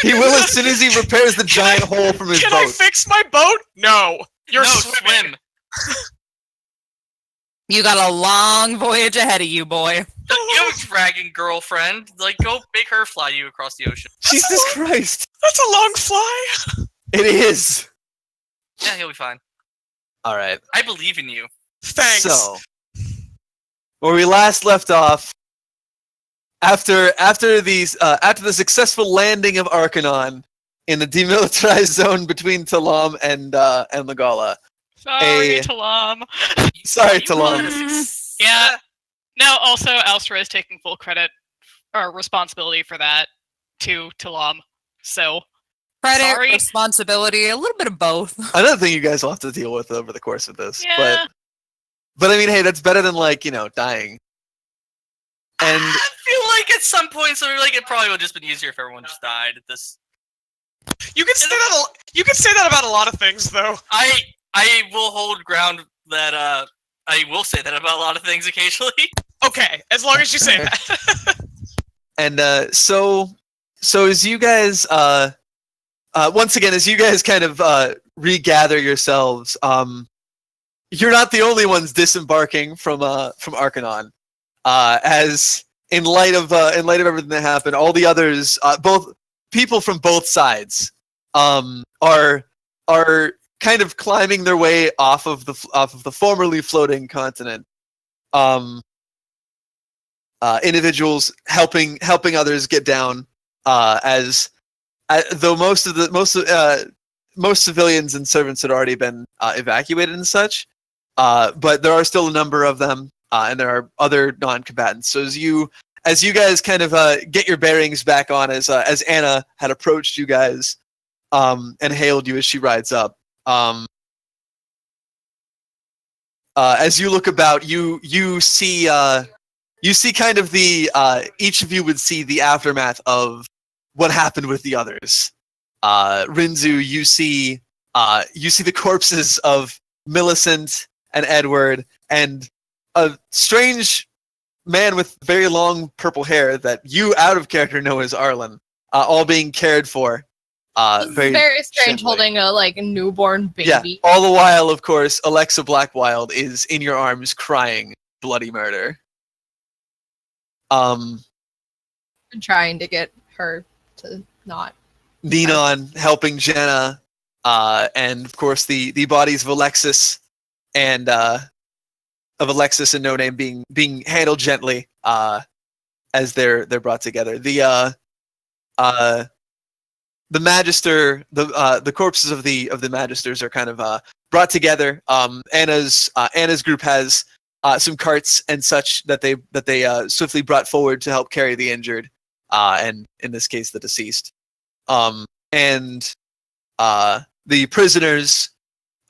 He will as soon as he repairs the giant hole from his boat. Can I fix my boat? No. You're swim. You got a long voyage ahead of you, boy. You have a dragon girlfriend. Like, go make her fly you across the ocean. Jesus Christ. That's a long fly. It is. Yeah, he'll be fine. All right. I believe in you. Thanks. So, where we last left off, after the successful landing of Arcanon in the demilitarized zone between Talam and Legala. Sorry, Talam. Sorry, Talam. Yeah. No, also, Elstra is taking full credit or responsibility for that to Talam. So, Credit, sorry. responsibility, a little bit of both. Another thing you guys will have to deal with over the course of this. Yeah. But I mean, hey, that's better than dying. And I feel like at some point, it probably would have just been easier if everyone just died at this. You can say that. You can say that about a lot of things, though. I will hold ground that I will say that about a lot of things occasionally. Okay, as long as you say that. And so as you guys once again, as you guys kind of regather yourselves, you're not the only ones disembarking from Arcanon. As in light of everything that happened, all the others, both people from both sides, are kind of climbing their way off of the formerly floating continent. Individuals helping others get down, though most civilians and servants had already been evacuated and such, but there are still a number of them, and there are other non-combatants. So as you guys kind of get your bearings back on, as Anna had approached you guys and hailed you as she rides up, as you look about, you see kind of the each of you would see the aftermath of what happened with the others. Rinzu, you see the corpses of Millicent and Edward and a strange man with very long purple hair that you, out of character, know as Arlen, all being cared for. Very strange, gently. holding a newborn baby. Yeah. All the while, of course, Alexa Blackwild is in your arms, crying bloody murder. Trying to get her to not. Ninon helping Jenna, and of course the bodies of Alexis and No Name being handled gently as they're brought together. The Magister, the corpses of the Magisters are kind of brought together. Anna's group has some carts and such that they swiftly brought forward to help carry the injured, and in this case the deceased. And the prisoners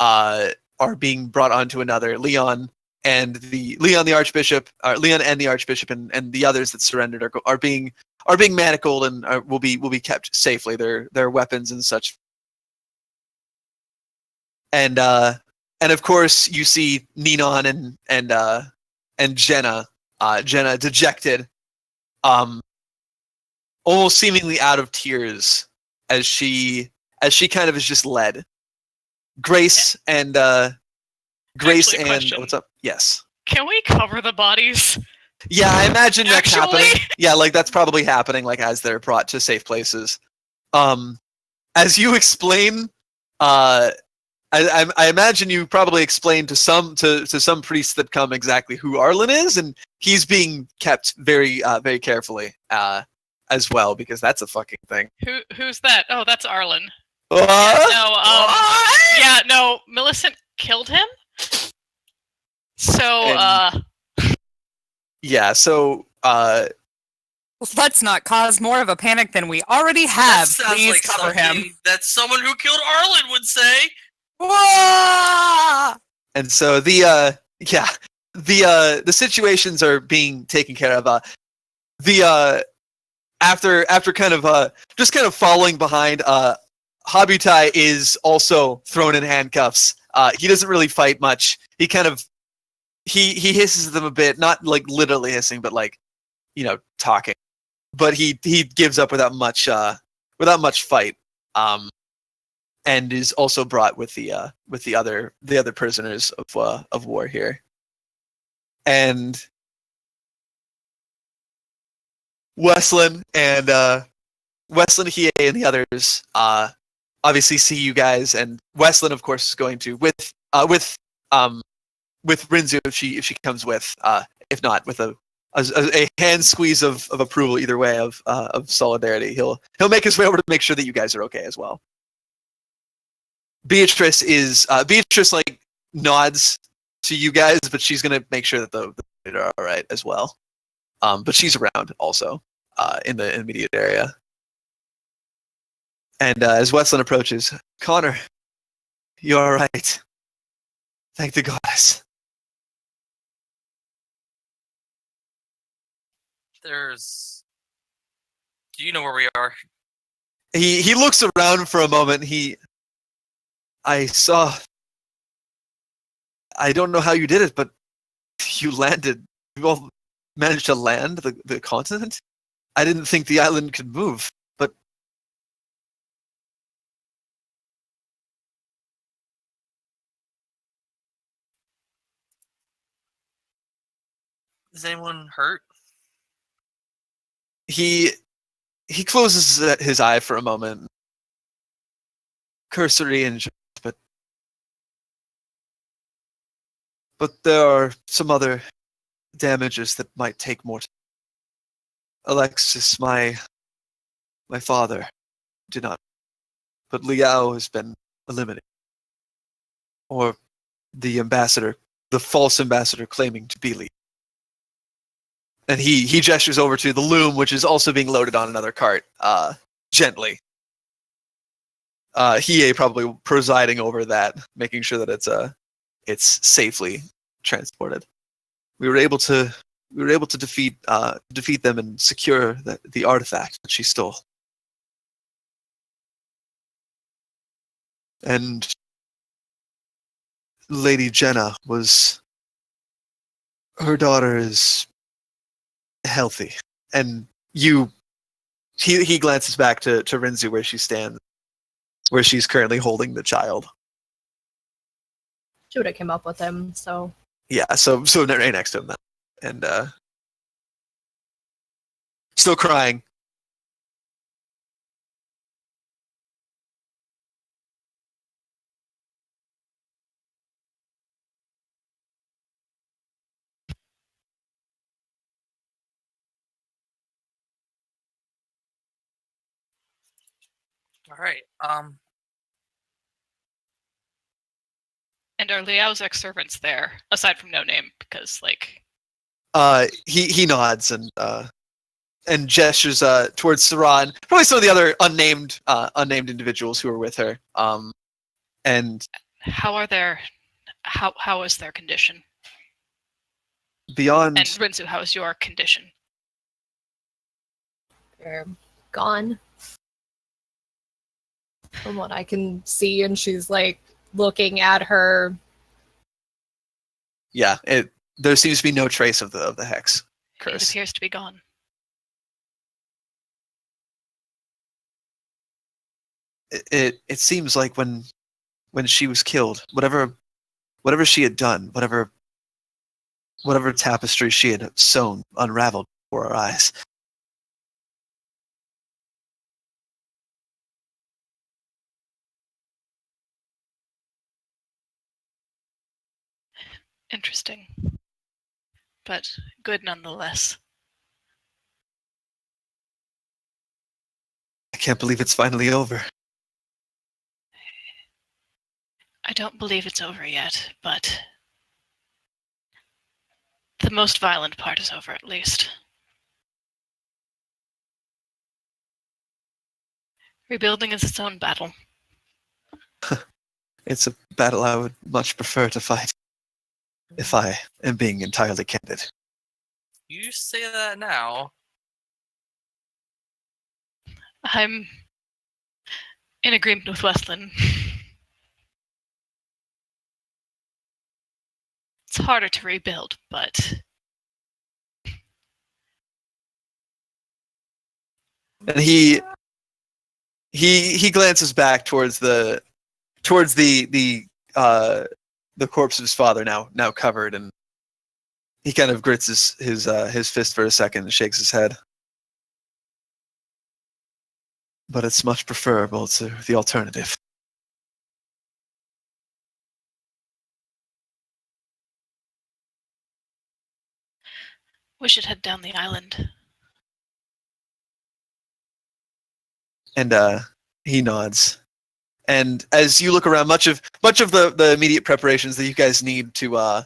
are being brought onto another. Leon and the Archbishop, Leon and the Archbishop, and the others that surrendered are being manacled and will be kept safely. Their weapons and such. And of course you see Ninon and Jenna dejected, almost seemingly out of tears as she kind of is just led. Grace and question. what's up? Yes. Can we cover the bodies? Yeah, I imagine that's Actually? happening. Yeah, that's probably happening as they're brought to safe places. As you explain, I imagine you probably explained to some priests that come exactly who Arlen is, and he's being kept very very carefully as well, because that's a fucking thing. Who's that? Oh, that's Arlen. What? No, Millicent killed him. So, Yeah, so Let's not cause more of a panic than we already have. That sounds Please like cover something him. that someone who killed Arlen would say. and so the situations are being taken care of. After kind of just kind of following behind, Habutai is also thrown in handcuffs. He doesn't really fight much. He kind of he hisses at them a bit, not literally hissing, but talking. But he gives up without much without much fight, and is also brought with the other prisoners of war here. And Westlin and Hiei and the others obviously see you guys, and Westlin, of course, is going to with Rinzu if she comes with, if not with a hand squeeze of approval either way of solidarity. He'll make his way over to make sure that you guys are okay as well. Beatrice like nods to you guys, but she's gonna make sure that the are all right as well. But she's around also in the immediate area. And as Westlin approaches, Connor, you're all right. Thank the goddess. Do you know where we are? He looks around for a moment. I don't know how you did it, but you landed. You all managed to land the continent? I didn't think the island could move, but... Is anyone hurt? He closes his eye for a moment. Cursory injuries, but there are some other damages that might take more time. Alexis, my father, did not, but Liao has been eliminated. Or the false ambassador claiming to be Li. And he gestures over to the loom, which is also being loaded on another cart, gently. Hiei probably presiding over that, making sure that it's safely transported. We were able to defeat them and secure the artifact that she stole. And Lady Jenna her daughter is healthy, and he glances back to Rinzu where she stands, where she's currently holding the child. She would have came up with him, so... Yeah, so right next to him, and still crying. All right. And are Liao's ex-servants there, aside from No Name? Because, like... He nods and gestures towards Saran, probably some of the other unnamed individuals who are with her. And How is their condition? beyond... And Rinzu, how is your condition? They're gone. From what I can see, and she's like looking at her. Yeah, there seems to be no trace of the hex It curse. appears to be gone. It seems like when she was killed, whatever she had done, whatever tapestry she had sewn unraveled before our eyes. Interesting. But good nonetheless. I can't believe it's finally over. I don't believe it's over yet, but the most violent part is over, at least. Rebuilding is its own battle. It's a battle I would much prefer to fight, if I am being entirely candid. You say that now. I'm in agreement with Westlin. It's harder to rebuild, but... And he He glances back towards the corpse of his father now covered, and he kind of grits his fist for a second and shakes his head. But it's much preferable to the alternative. We should head down the island. And he nods. And as you look around, much of the immediate preparations that you guys need to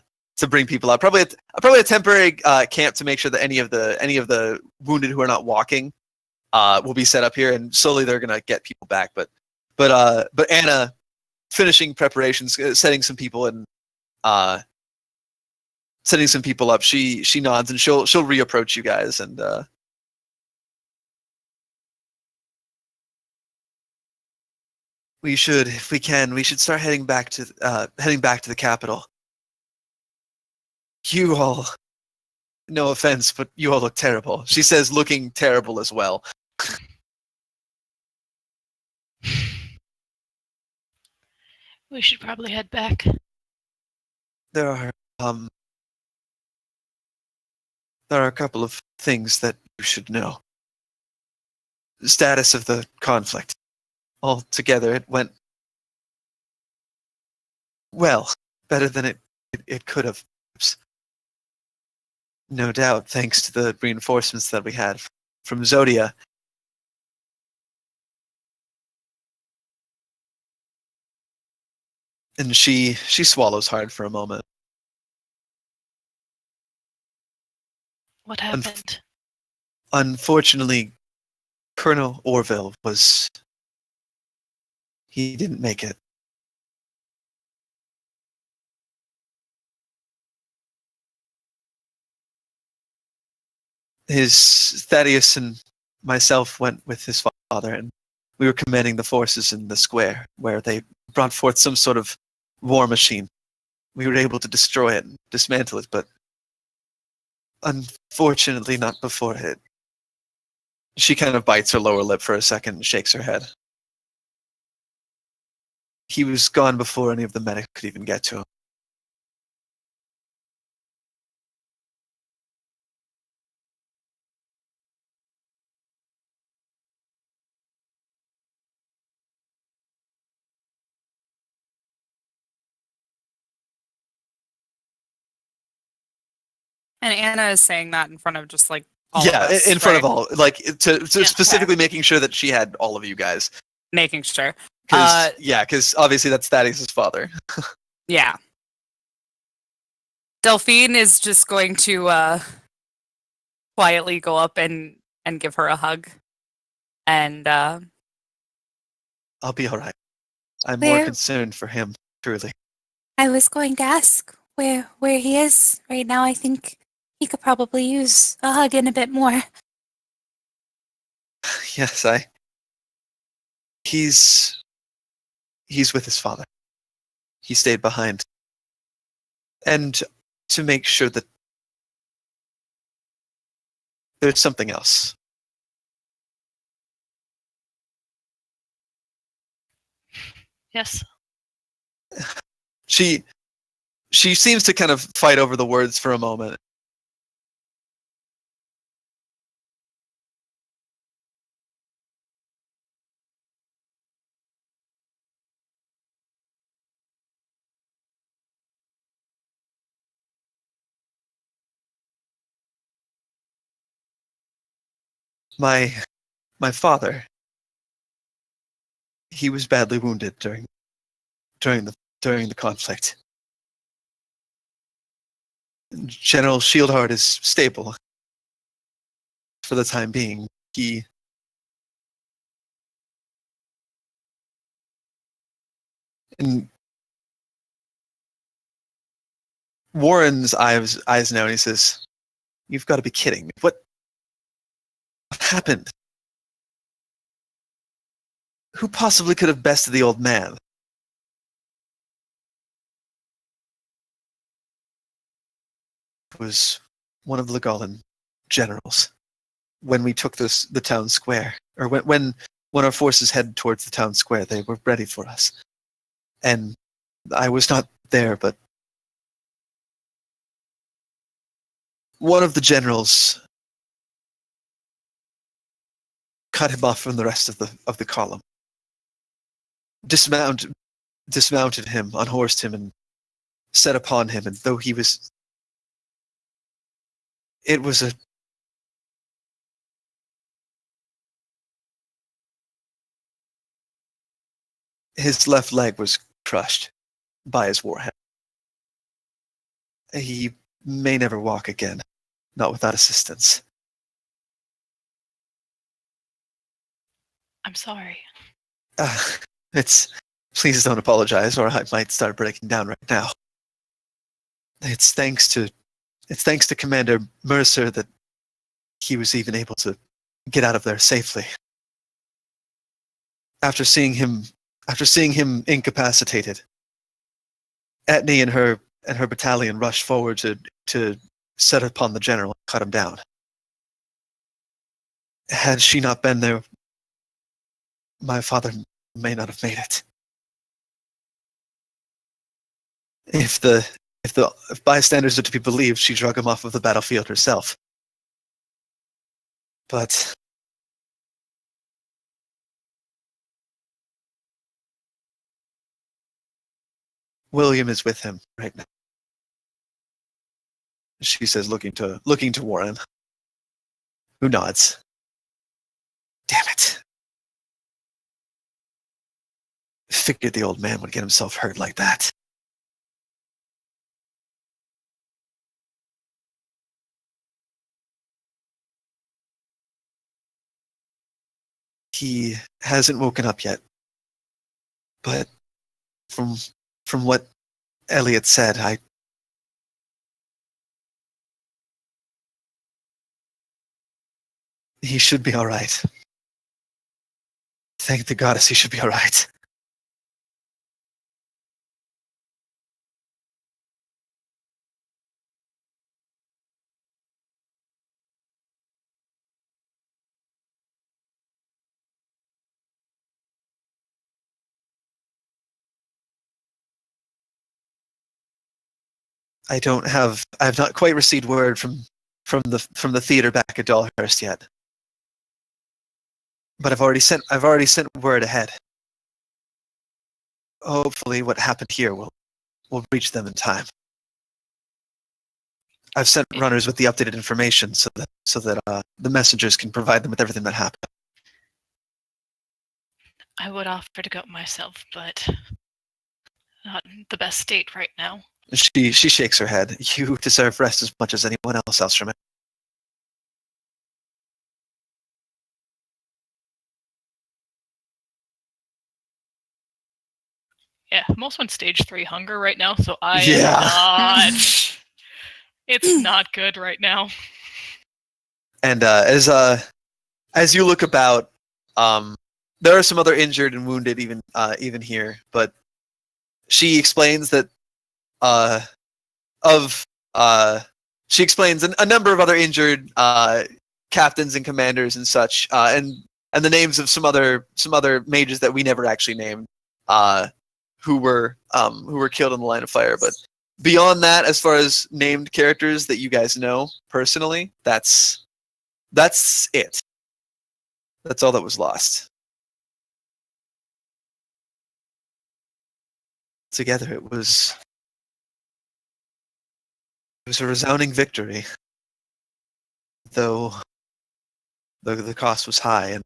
bring people out, probably a temporary camp to make sure that any of the wounded who are not walking will be set up here, and slowly they're gonna get people back. But Anna, finishing preparations, setting some people and setting some people up. She nods and she'll reapproach you guys and. We should, if we can, we should start heading back to the capital. You all, no offense, but you all look terrible. She says, looking terrible as well. We should probably head back. There are a couple of things that you should know. The status of the conflict. Altogether, it went well, better than it could have. No doubt, thanks to the reinforcements that we had from Zodia. And she swallows hard for a moment. What happened? Unfortunately, Colonel Orville he didn't make it. Thaddeus and myself went with his father, and we were commanding the forces in the square, where they brought forth some sort of war machine. We were able to destroy it and dismantle it, but unfortunately not before it. She kind of bites her lower lip for a second and shakes her head. He was gone before any of the medics could even get to him. And Anna is saying that in front of just like all Yeah, of us, in front of right? all, like to Yeah. specifically making sure that she had all of you guys. Making sure. Because obviously that's Thaddeus' father. Yeah. Delphine is just going to quietly go up and give her a hug. And I'll be all right. I'm more concerned for him, truly. I was going to ask where he is right now. I think he could probably use a hug and a bit more. Yes, he's with his father. He stayed behind. And to make sure that there's something else. Yes. She seems to kind of fight over the words for a moment. My father, he was badly wounded during the conflict. General Shieldheart is stable for the time being. And Warren's eyes now, and he says, "You've got to be kidding me. What happened? Who possibly could have bested the old man?" It was one of the Legolan generals when we took the town square, or when when our forces headed towards the town square, they were ready for us. And I was not there, but one of the generals cut him off from the rest of the column. Dismounted him, unhorsed him, and set upon him, and though it was his left leg was crushed by his warhead. He may never walk again, not without assistance. I'm sorry. Please don't apologize, or I might start breaking down right now. It's thanks to Commander Mercer that he was even able to get out of there safely. After seeing him incapacitated, Etne and her battalion rushed forward to set upon the general and cut him down. Had she not been there, my father may not have made it. If bystanders are to be believed, she drug him off of the battlefield herself. But William is with him right now, she says, looking to Warren, who nods. Damn it. Figured the old man would get himself hurt like that. He hasn't woken up yet, but from what Elliot said, he should be all right. Thank the goddess, he should be all right. I've not quite received word from the theater back at Dollhurst yet. But I've already sent word ahead. Hopefully what happened here will reach them in time. I've sent runners with the updated information so that the messengers can provide them with everything that happened. I would offer to go myself, but not in the best state right now. She shakes her head. You deserve rest as much as anyone else, Elstrom. Yeah, I'm also on stage 3 hunger right now, so I Yeah. am not. It's not good right now. And as you look about, there are some other injured and wounded even here, but she explains that she explains a number of other injured captains and commanders and such, and the names of some other mages that we never actually named, who were killed in the line of fire. But beyond that, as far as named characters that you guys know personally, that's it. That's all that was lost. Together, it was a resounding victory, though the cost was high, and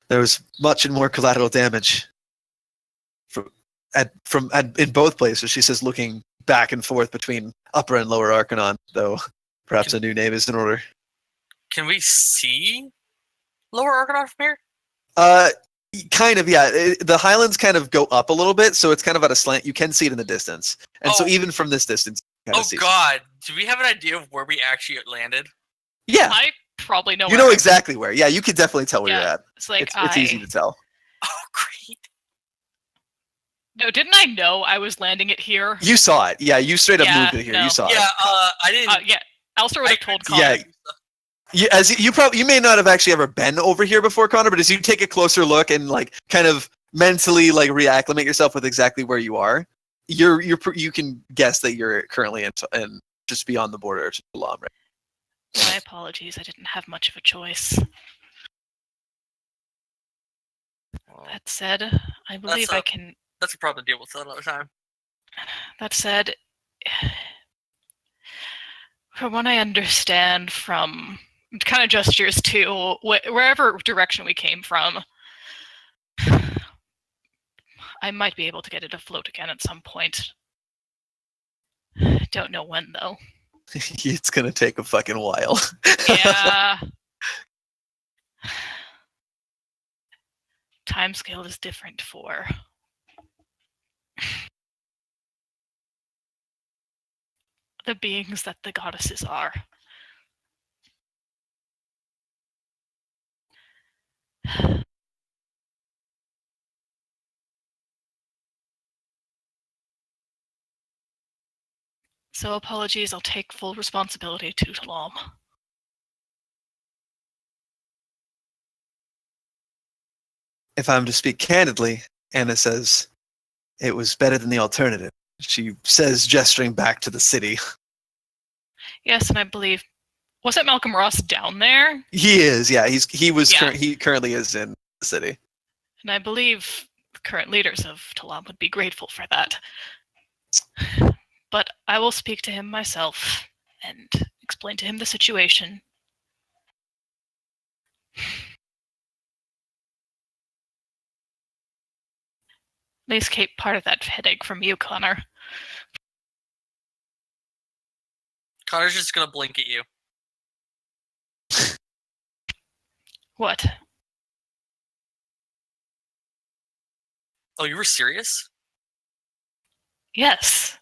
there was much and more collateral damage in both places. She says, looking back and forth between Upper and Lower Arcanon, though perhaps a new name is in order. Can we see Lower Arcanon from here? Kind of, yeah. The Highlands kind of go up a little bit, so it's kind of at a slant. You can see it in the distance, and so even from this distance, you Oh see God! Do we have an idea of where we actually landed? Yeah, I probably know. you know exactly where. Yeah, you can definitely tell where you're at. It's like It's easy to tell. Oh, great! No, didn't I know I was landing it here? You saw it. Yeah, you straight up Yeah, moved it here. no. You saw Yeah, it. I didn't. Yeah, Elster would have told Connor. Yeah, You may not have actually ever been over here before, Connor, but as you take a closer look and like kind of mentally like reacclimate yourself with exactly where you are, you can guess that you're currently in just beyond the border to Talam, right? My apologies, I didn't have much of a choice. That said, I believe I can... That's a problem to deal with another time. That said, from what I understand from kind of gestures to wherever direction we came from, I might be able to get it afloat again at some point. Don't know when, though. It's gonna take a fucking while. Yeah. Timescale is different for the beings that the goddesses are. So apologies, I'll take full responsibility to Talam. If I'm to speak candidly, Anna says it was better than the alternative. She says, gesturing back to the city. Yes, and I believe... Was it Malcolm Ross down there? He is, yeah. Yeah. He currently is in the city. And I believe the current leaders of Talam would be grateful for that. But I will speak to him myself and explain to him the situation. At least keep part of that headache from you, Connor. Connor's just gonna blink at you. What? Oh, you were serious? Yes.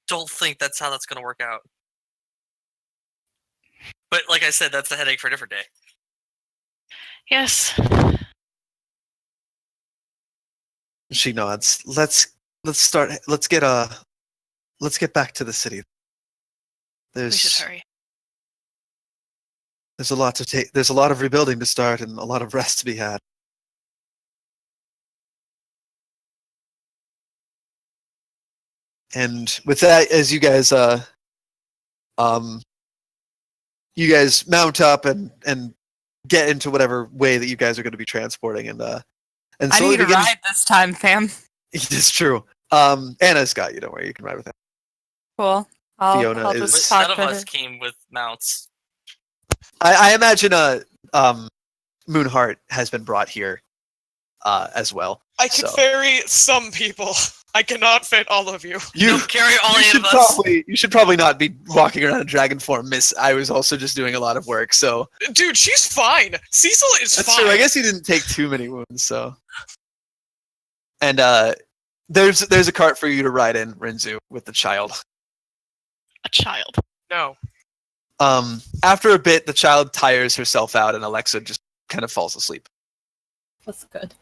Don't think that's how that's gonna work out. But like I said, that's a headache for a different day. Yes. She nods. Let's get back to the city. We should hurry. There's a lot of rebuilding to start and a lot of rest to be had. And with that, as you guys mount up and get into whatever way that you guys are going to be transporting, and I slowly need a begin. ride this time, fam. It's true. Anna's got you. Don't worry, you can ride with her. Cool. Fiona I'll is- just But talk none to of her. us came with mounts. I imagine Moonheart has been brought here as well. I can So. ferry some people. I cannot fit all of you. You carry all 8 of us. You should probably not be walking around in dragon form, miss. I was also just doing a lot of work, so Dude, she's fine. Cecil is that's fine. true. I guess you didn't take too many wounds, so. And there's a cart for you to ride in, Rinzu, with the child. A child. No. After a bit, the child tires herself out, and Alexa just kind of falls asleep. That's good.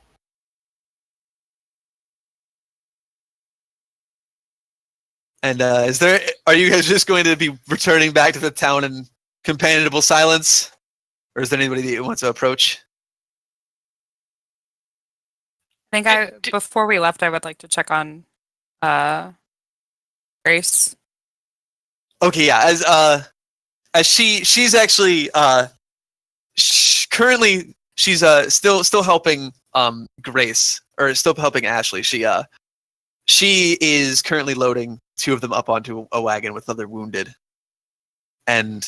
And are you guys just going to be returning back to the town in companionable silence? Or is there anybody that you want to approach? I think before we left, I would like to check on Grace. Okay, yeah. As she's actually currently she's still helping Grace, or still helping Ashley. She is currently loading 2 of them up onto a wagon with other wounded, and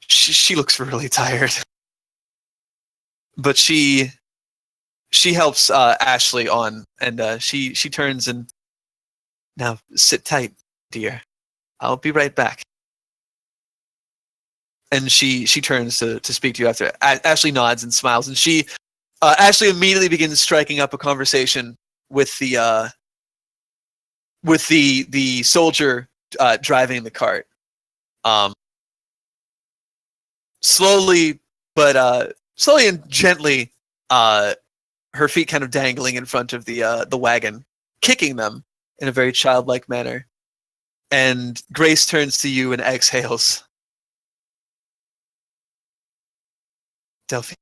she looks really tired. But she helps Ashley on, and she turns and, now sit tight, dear. I'll be right back. And she turns to speak to you after. Ashley nods and smiles, and Ashley immediately begins striking up a conversation with the soldier driving the cart. Slowly and gently, her feet kind of dangling in front of the wagon, kicking them in a very childlike manner. And Grace turns to you and exhales. Delphi.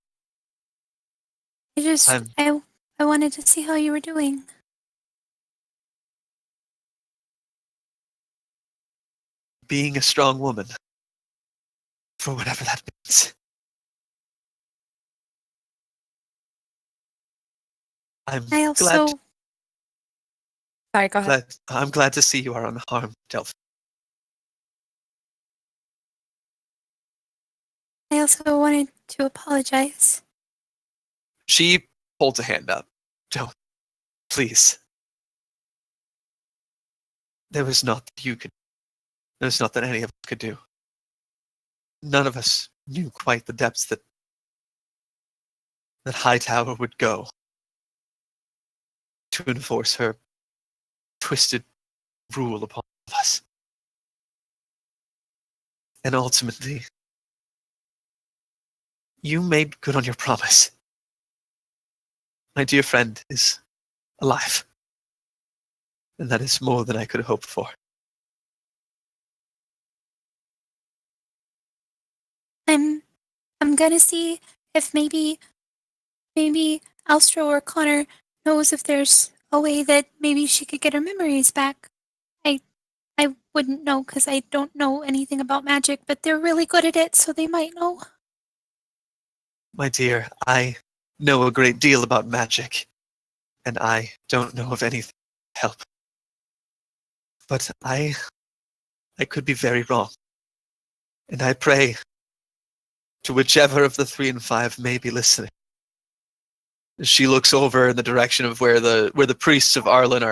I just, I'm- I wanted to see how you were doing. Being a strong woman, for whatever that means. I'm I also. Sorry, go ahead. I'm glad to see you are unharmed, Delphi. I also wanted to apologize. She holds a hand up. Don't, please. There was not that you could. There was not that any of us could do. None of us knew quite the depths that Hightower would go to enforce her twisted rule upon us. And ultimately, you made good on your promise. My dear friend is alive. And that is more than I could hope for. I'm gonna see if maybe Alstro or Connor knows if there's a way that maybe she could get her memories back. I wouldn't know because I don't know anything about magic, but they're really good at it, so they might know. My dear, I know a great deal about magic, and I don't know of anything to help. But I could be very wrong. And I pray to whichever of the 3 and 5 may be listening. She looks over in the direction of where the priests of Arlen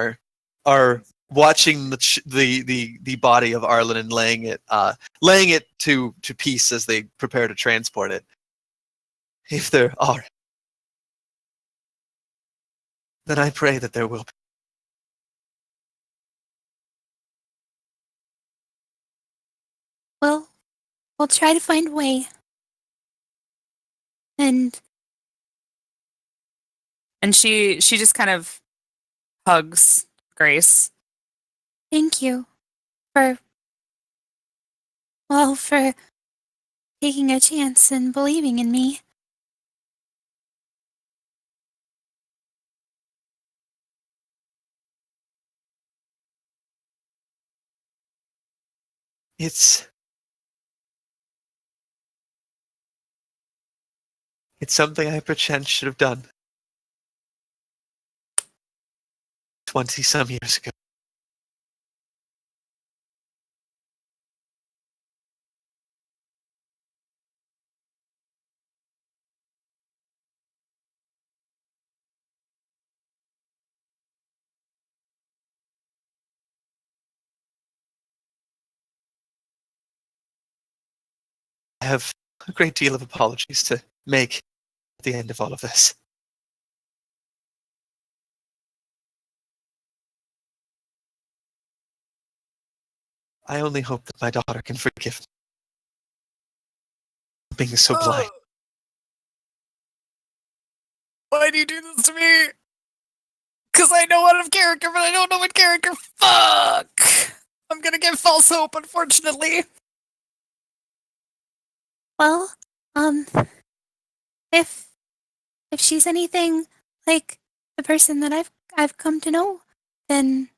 are watching the body of Arlen and laying it to peace as they prepare to transport it. If there are, then I pray that there will be. Well, we'll try to find a way. And she just kind of hugs Grace. thank you for, well, for taking a chance and believing in me. It's something I perchance should have done 20 some years ago. I have a great deal of apologies to make at the end of all of this. I only hope that my daughter can forgive me for being so blind. Why do you do this to me? Because I know out of character, but I don't know what character. Fuck! I'm gonna get false hope, unfortunately. Well, if she's anything like the person that I've come to know, then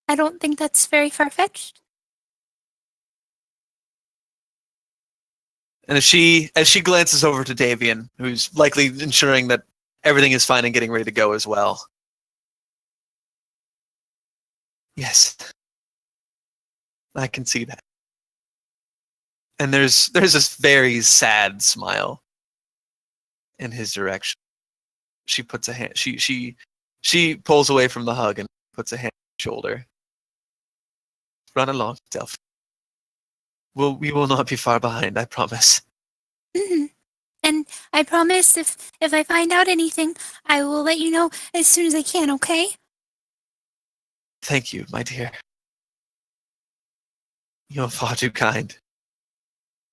I don't think that's very far-fetched. And as she glances over to Davian, who's likely ensuring that everything is fine and getting ready to go as well. Yes, I can see that. And there's this very sad smile in his direction. She puts a hand. She pulls away from the hug and puts a hand on his shoulder. Run along, Delphi. We will not be far behind. I promise. Mhm. And I promise if I find out anything, I will let you know as soon as I can, okay? Thank you, my dear. You're far too kind,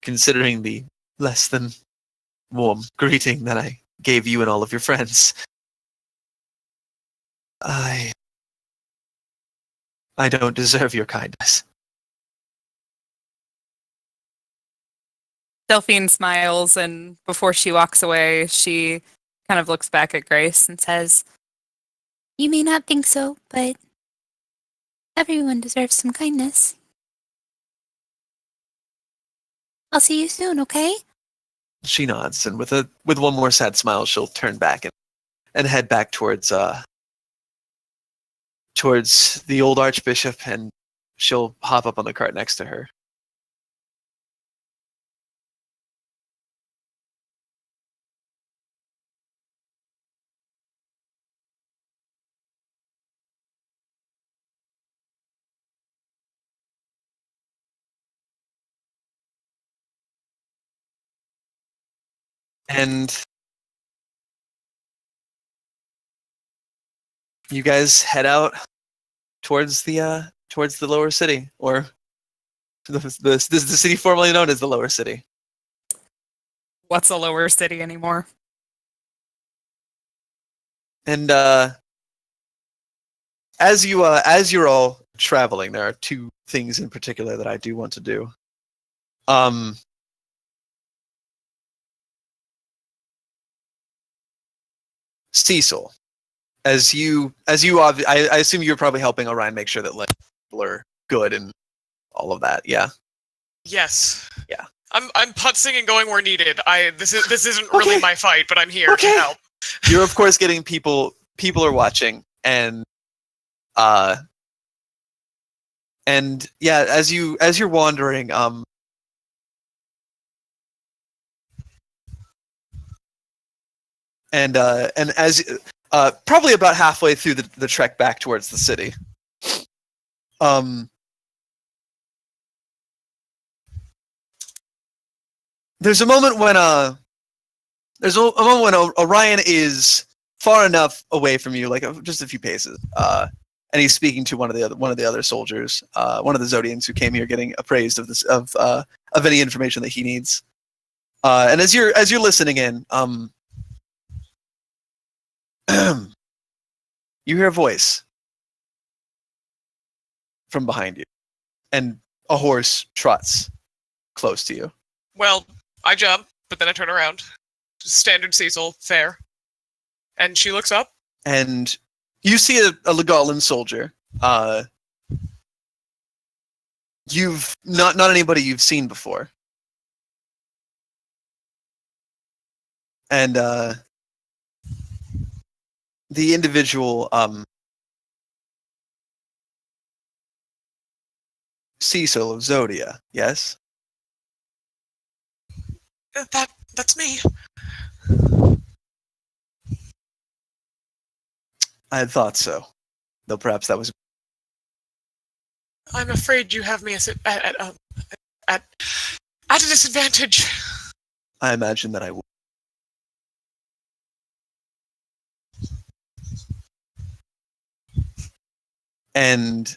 considering the less than warm greeting that I gave you and all of your friends. I don't deserve your kindness. Delphine smiles, and before she walks away, she kind of looks back at Grace and says, You may not think so, but everyone deserves some kindness. I'll see you soon, okay? She nods, and with one more sad smile, she'll turn back and head back towards the old archbishop, and she'll hop up on the cart next to her. And you guys head out towards the lower city, or the city formerly known as the lower city. "What's a lower city anymore?" And as you're all traveling, there are two things in particular that I do want to do. Cecil, I assume you're probably helping Orion make sure that people are good and all of that. Yeah. Yes. Yeah. I'm putzing and going where needed. This isn't really my fight, but I'm here to help. You're of course getting people are watching, and yeah, as you're wandering, and as probably about halfway through the trek back towards the city, there's a moment when Orion is far enough away from you, like just a few paces, and he's speaking to one of the other soldiers, one of the Zodians who came here getting appraised of this of any information that he needs. And as you're listening in, you hear a voice from behind you, and a horse trots close to you. Well, I jump, but then I turn around. Standard Cecil, fair. And she looks up. And you see a Legolan soldier. You've not anybody you've seen before. And the individual Cecil of Zodia, yes? That's me. I had thought so. Though perhaps that was... I'm afraid you have me at a disadvantage. I imagine that I would. And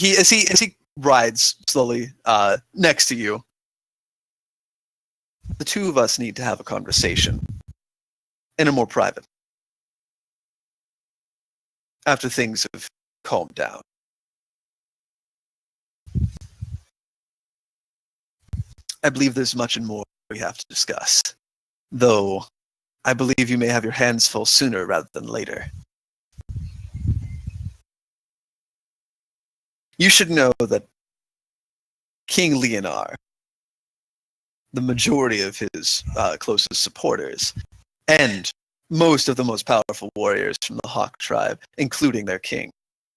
as he rides slowly next to you, the two of us need to have a conversation in a more private, after things have calmed down. I believe there's much and more we have to discuss, though I believe you may have your hands full sooner rather than later. You should know that King Leonar, the majority of his closest supporters, and most of the most powerful warriors from the Hawk tribe, including their king,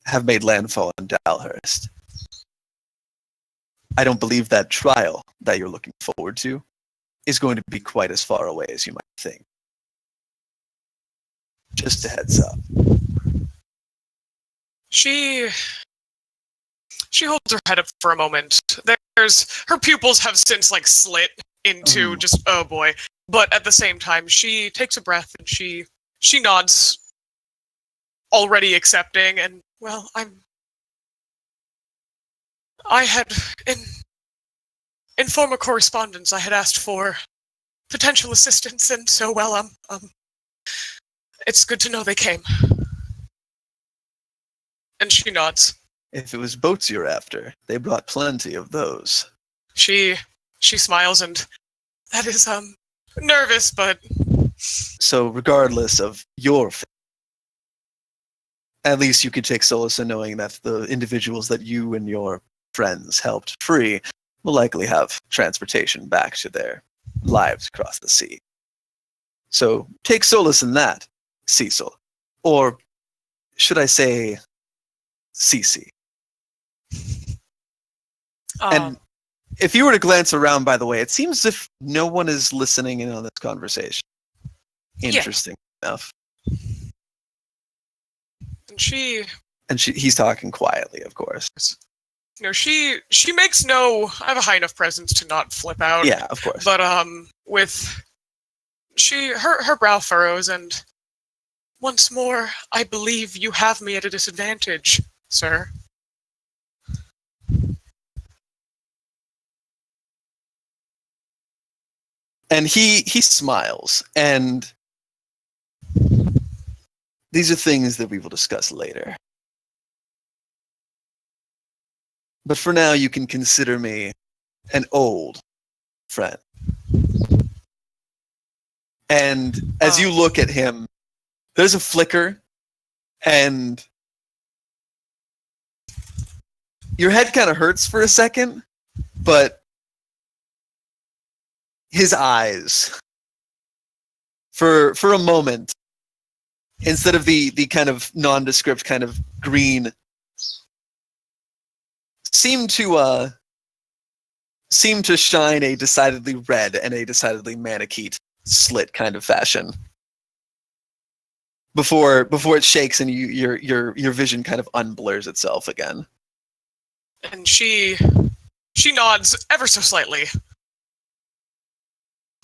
have made landfall in Dalhurst. I don't believe that trial that you're looking forward to is going to be quite as far away as you might think. Just a heads up. She holds her head up for a moment. Her pupils have since slit into just, oh boy. But at the same time, she takes a breath and she nods, already accepting, and well, I had in former correspondence I had asked for potential assistance, and so well it's good to know they came. And she nods. If it was boats you're after, they brought plenty of those. She smiles, and That is nervous, but So regardless of your fate, at least you could take solace in knowing that the individuals that you and your friends helped free will likely have transportation back to their lives across the sea. So take solace in that, Cecil. Or should I say, Cece. And if you were to glance around, by the way, it seems as if no one is listening in on this conversation. Interesting enough. and He's talking quietly, of course. she makes no. I have a high enough presence to not flip out. Yeah, of course. But with her brow furrows, and once more, I believe you have me at a disadvantage, sir. And he smiles, and these are things that we will discuss later. But for now, you can consider me an old friend. And as you look at him, there's a flicker, and your head kind of hurts for a second, but his eyes, for a moment, instead of the kind of nondescript kind of green, seem to shine a decidedly red and a decidedly Manicheet slit kind of fashion. Before it shakes and your vision kind of unblurs itself again. And she nods ever so slightly.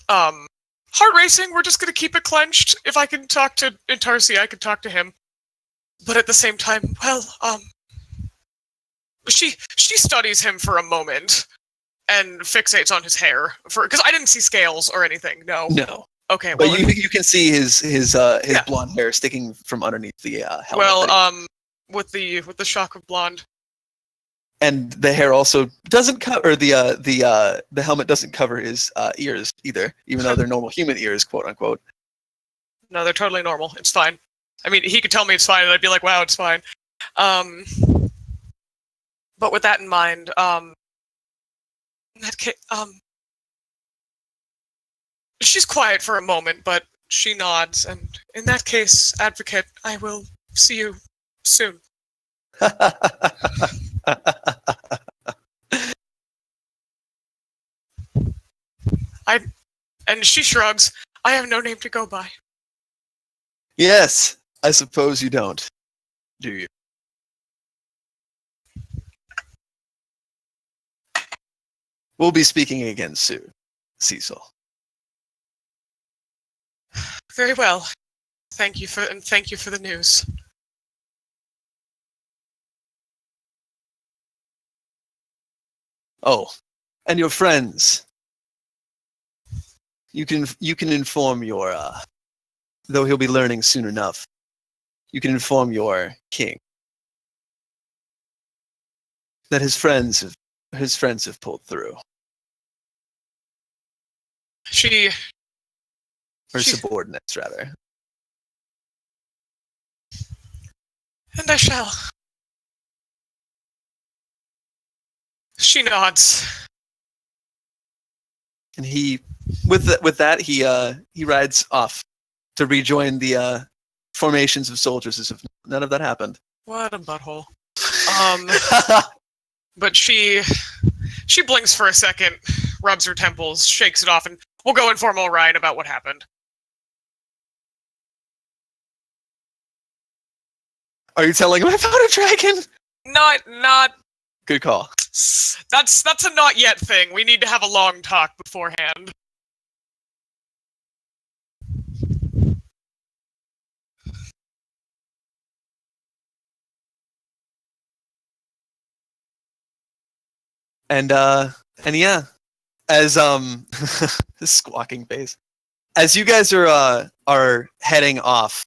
Heart racing, we're just gonna keep it clenched. If I can talk to Intarsi, I can talk to him. But at the same time, well, she studies him for a moment and fixates on his hair because I didn't see scales or anything. No. Okay, well, but you can see his blonde hair sticking from underneath the helmet. Well, with the shock of blonde. And the hair also doesn't cover, or the helmet doesn't cover his ears either, even though they're normal human ears, quote unquote. No, they're totally normal. It's fine. I mean, he could tell me it's fine, and I'd be like, wow, it's fine. But with that in mind, in that case, she's quiet for a moment, but she nods, and in that case, Advocate, I will see you soon. And she shrugs. I have no name to go by. Yes, I suppose you don't, do you? We'll be speaking again soon, Cecil. Very well. Thank you for the news. Oh, and your friends. You can inform your though he'll be learning soon enough. You can inform your king that his friends have pulled through. Or subordinates, rather. And I shall. She nods. And with that he rides off to rejoin the formations of soldiers as if none of that happened. What a butthole. But she blinks for a second, rubs her temples, shakes it off, and we'll go inform Orion about what happened. Are you telling him I found a dragon? Not. Good call. That's a not yet thing. We need to have a long talk beforehand. And yeah, as squawking face. As you guys are heading off,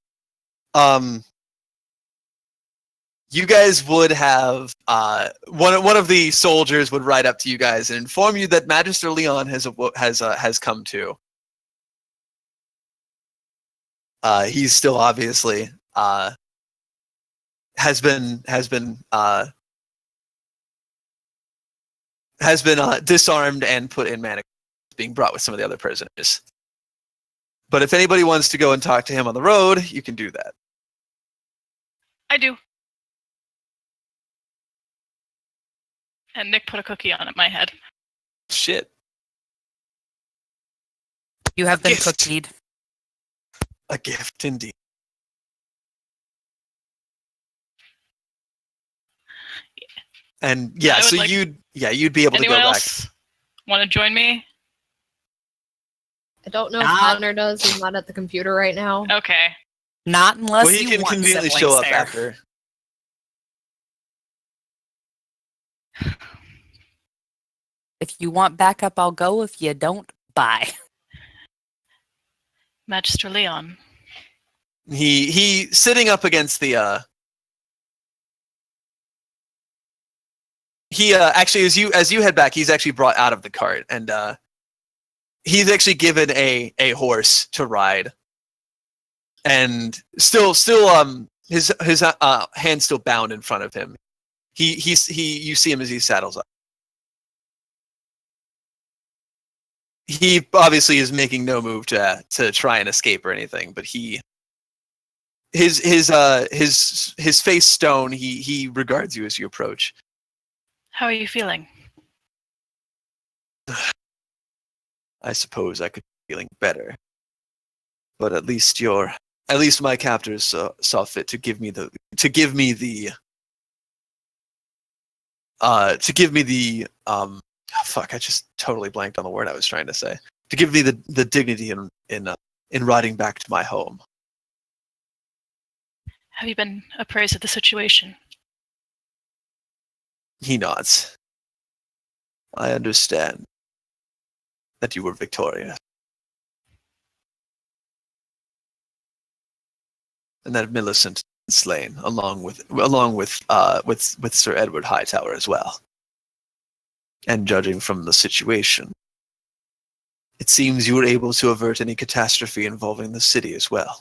you guys would have one of the soldiers would ride up to you guys and inform you that Magister Leon has come to. He's still obviously has been disarmed and put in manacles, being brought with some of the other prisoners. But if anybody wants to go and talk to him on the road, you can do that. I do. And Nick put a cookie on my head. Shit. You have been Gift. cookied. A gift indeed. And yeah, I would so like- you'd be able to Anyone go back. else want to join me? I don't know if Nah. Connor does. He's not at the computer right now. Okay. Not unless Well, he you can want conveniently siblings show up there. after. If you want backup, I'll go. If you don't, bye. Magister Leon. He sitting up against the he actually as you head back, he's actually brought out of the cart, and he's actually given a horse to ride, and still his hand's still bound in front of him. He you see him as he saddles up. He obviously is making no move to try and escape or anything, but his face stone. He regards you as you approach. How are you feeling? I suppose I could be feeling better, but at least my captors saw fit to give me the fuck, I just totally blanked on the word I was trying to say. To give me the dignity in riding back to my home. Have you been appraised of the situation? He nods. I understand that you were victorious, and that Millicent is slain, along with Sir Edward Hightower as well. And judging from the situation, it seems you were able to avert any catastrophe involving the city as well.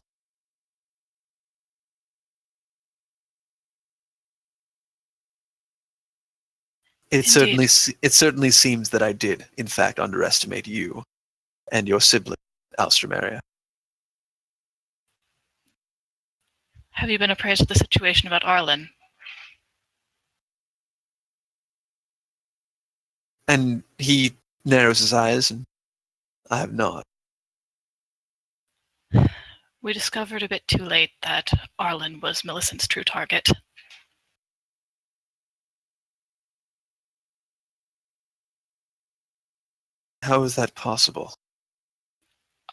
It certainly seems that I did, in fact, underestimate you and your sibling, Alstramaria. Have you been appraised of the situation about Arlen? And he narrows his eyes, and I have not. We discovered a bit too late that Arlen was Millicent's true target. How is that possible?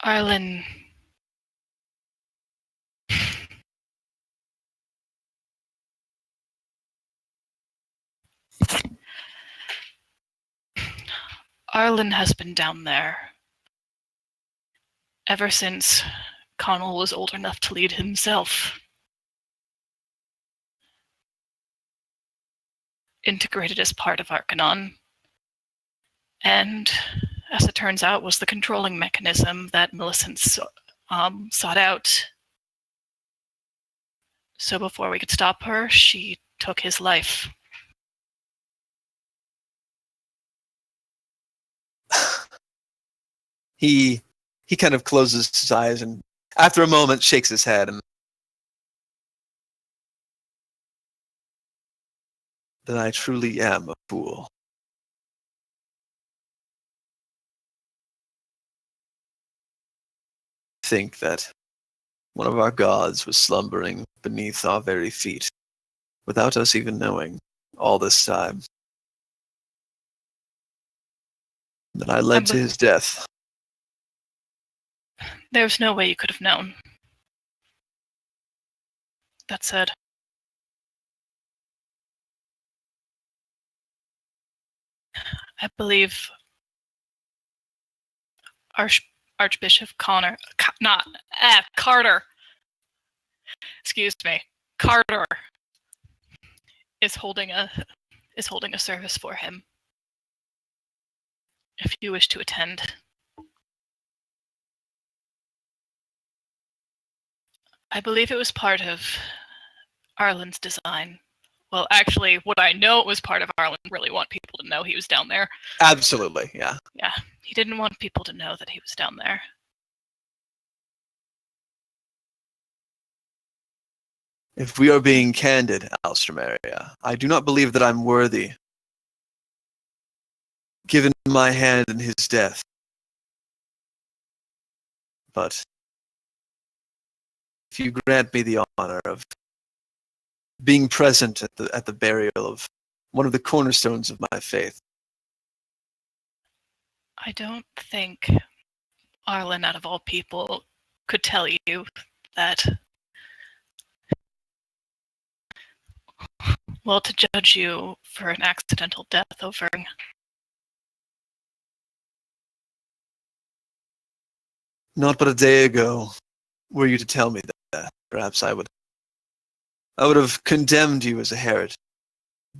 Arlen... Arlen has been down there ever since Connell was old enough to lead himself. Integrated as part of Arcanon. And, as it turns out, was the controlling mechanism that Millicent sought out. So before we could stop her, she took his life. He kind of closes his eyes and after a moment shakes his head and then I truly am a fool. Think that one of our gods was slumbering beneath our very feet without us even knowing all this time. That I led to his death. There's no way you could have known. That said, I believe Archbishop Carter. Excuse me, Carter is holding a service for him. If you wish to attend. I believe it was part of Arlen's design. Well, actually, what I know it was part of Arlen really want people to know he was down there. Absolutely, yeah. Yeah, he didn't want people to know that he was down there. If we are being candid, Alstromeria, I do not believe that I'm worthy, given my hand in his death. But if you grant me the honor of being present at the burial of one of the cornerstones of my faith. I don't think Arlen, out of all people, could tell you that. Well, to judge you for an accidental death over. Not but a day ago, were you to tell me that, perhaps I would have condemned you as a heretic,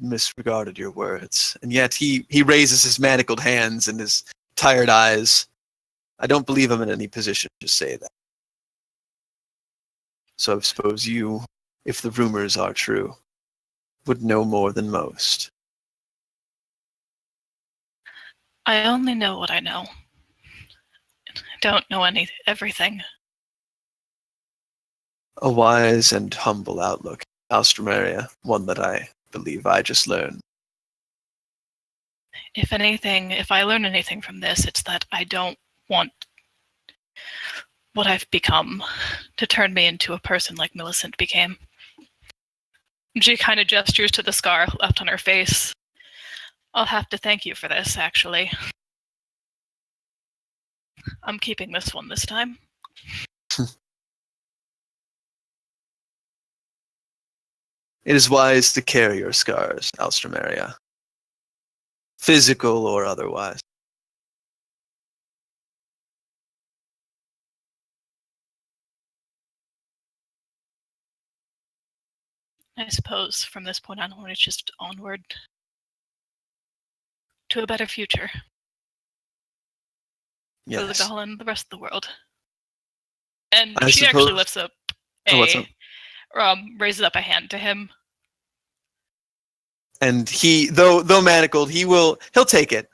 misregarded your words. And yet he raises his manacled hands and his tired eyes. I don't believe I'm in any position to say that. So I suppose you, if the rumors are true, would know more than most. I only know what I know. I don't know everything. A wise and humble outlook, Alstromeria, one that I believe I just learned. If anything, if I learn anything from this, it's that I don't want what I've become to turn me into a person like Millicent became. She kind of gestures to the scar left on her face. I'll have to thank you for this, actually. I'm keeping this one this time. It is wise to carry your scars, Alstromeria. Physical or otherwise. I suppose from this point on, it's just onward to a better future. Yes. For the Gaul and the rest of the world. And I she suppose... actually lifts up what's up? Raises up a hand to him. And he, though manacled, he'll take it.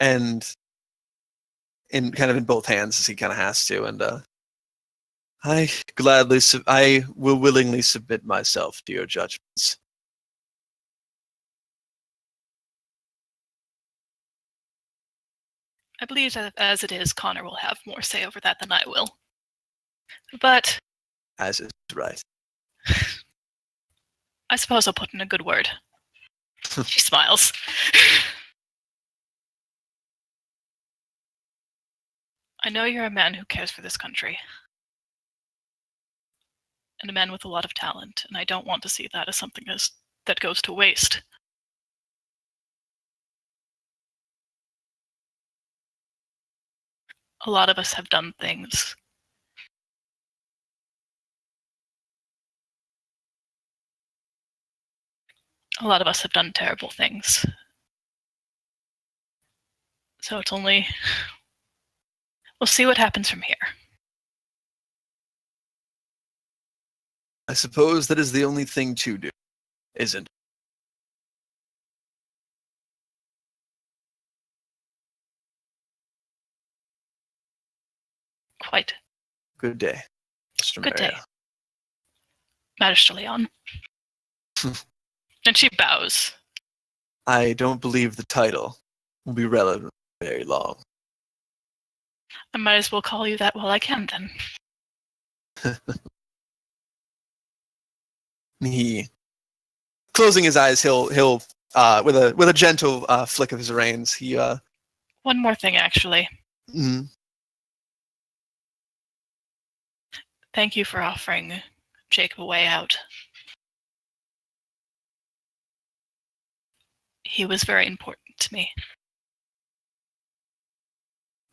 And in both hands, as he kind of has to, and I will willingly submit myself to your judgments. I believe that as it is, Connor will have more say over that than I will. But As is right. I suppose I'll put in a good word. She smiles. I know you're a man who cares for this country. And a man with a lot of talent, and I don't want to see that as something that goes to waste. A lot of us have done things. A lot of us have done terrible things. So it's only... We'll see what happens from here. I suppose that is the only thing to do, isn't it? Quite. Good day, Mr. Good day. Maria. Magister Leon. And she bows. I don't believe the title will be relevant very long. I might as well call you that while I can, then. He, closing his eyes, he'll with a gentle flick of his reins, he One more thing, actually. mm, Thank you for offering Jacob a way out. He was very important to me.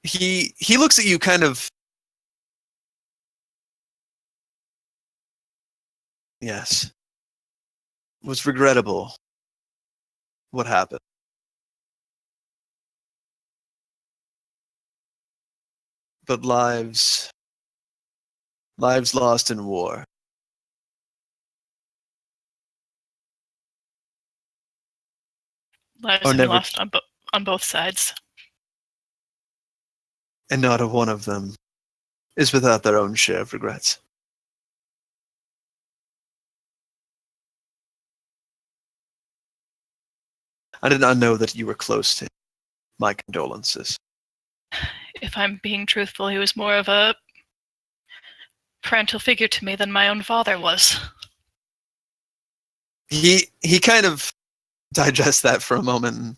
he looks at you kind of. Yes. was regrettable what happened. But lives lost in war. Lives Or have been never- lost on both sides. And not a one of them is without their own share of regrets. I did not know that you were close to him. My condolences. If I'm being truthful, he was more of a parental figure to me than my own father was. He kind of digests that for a moment.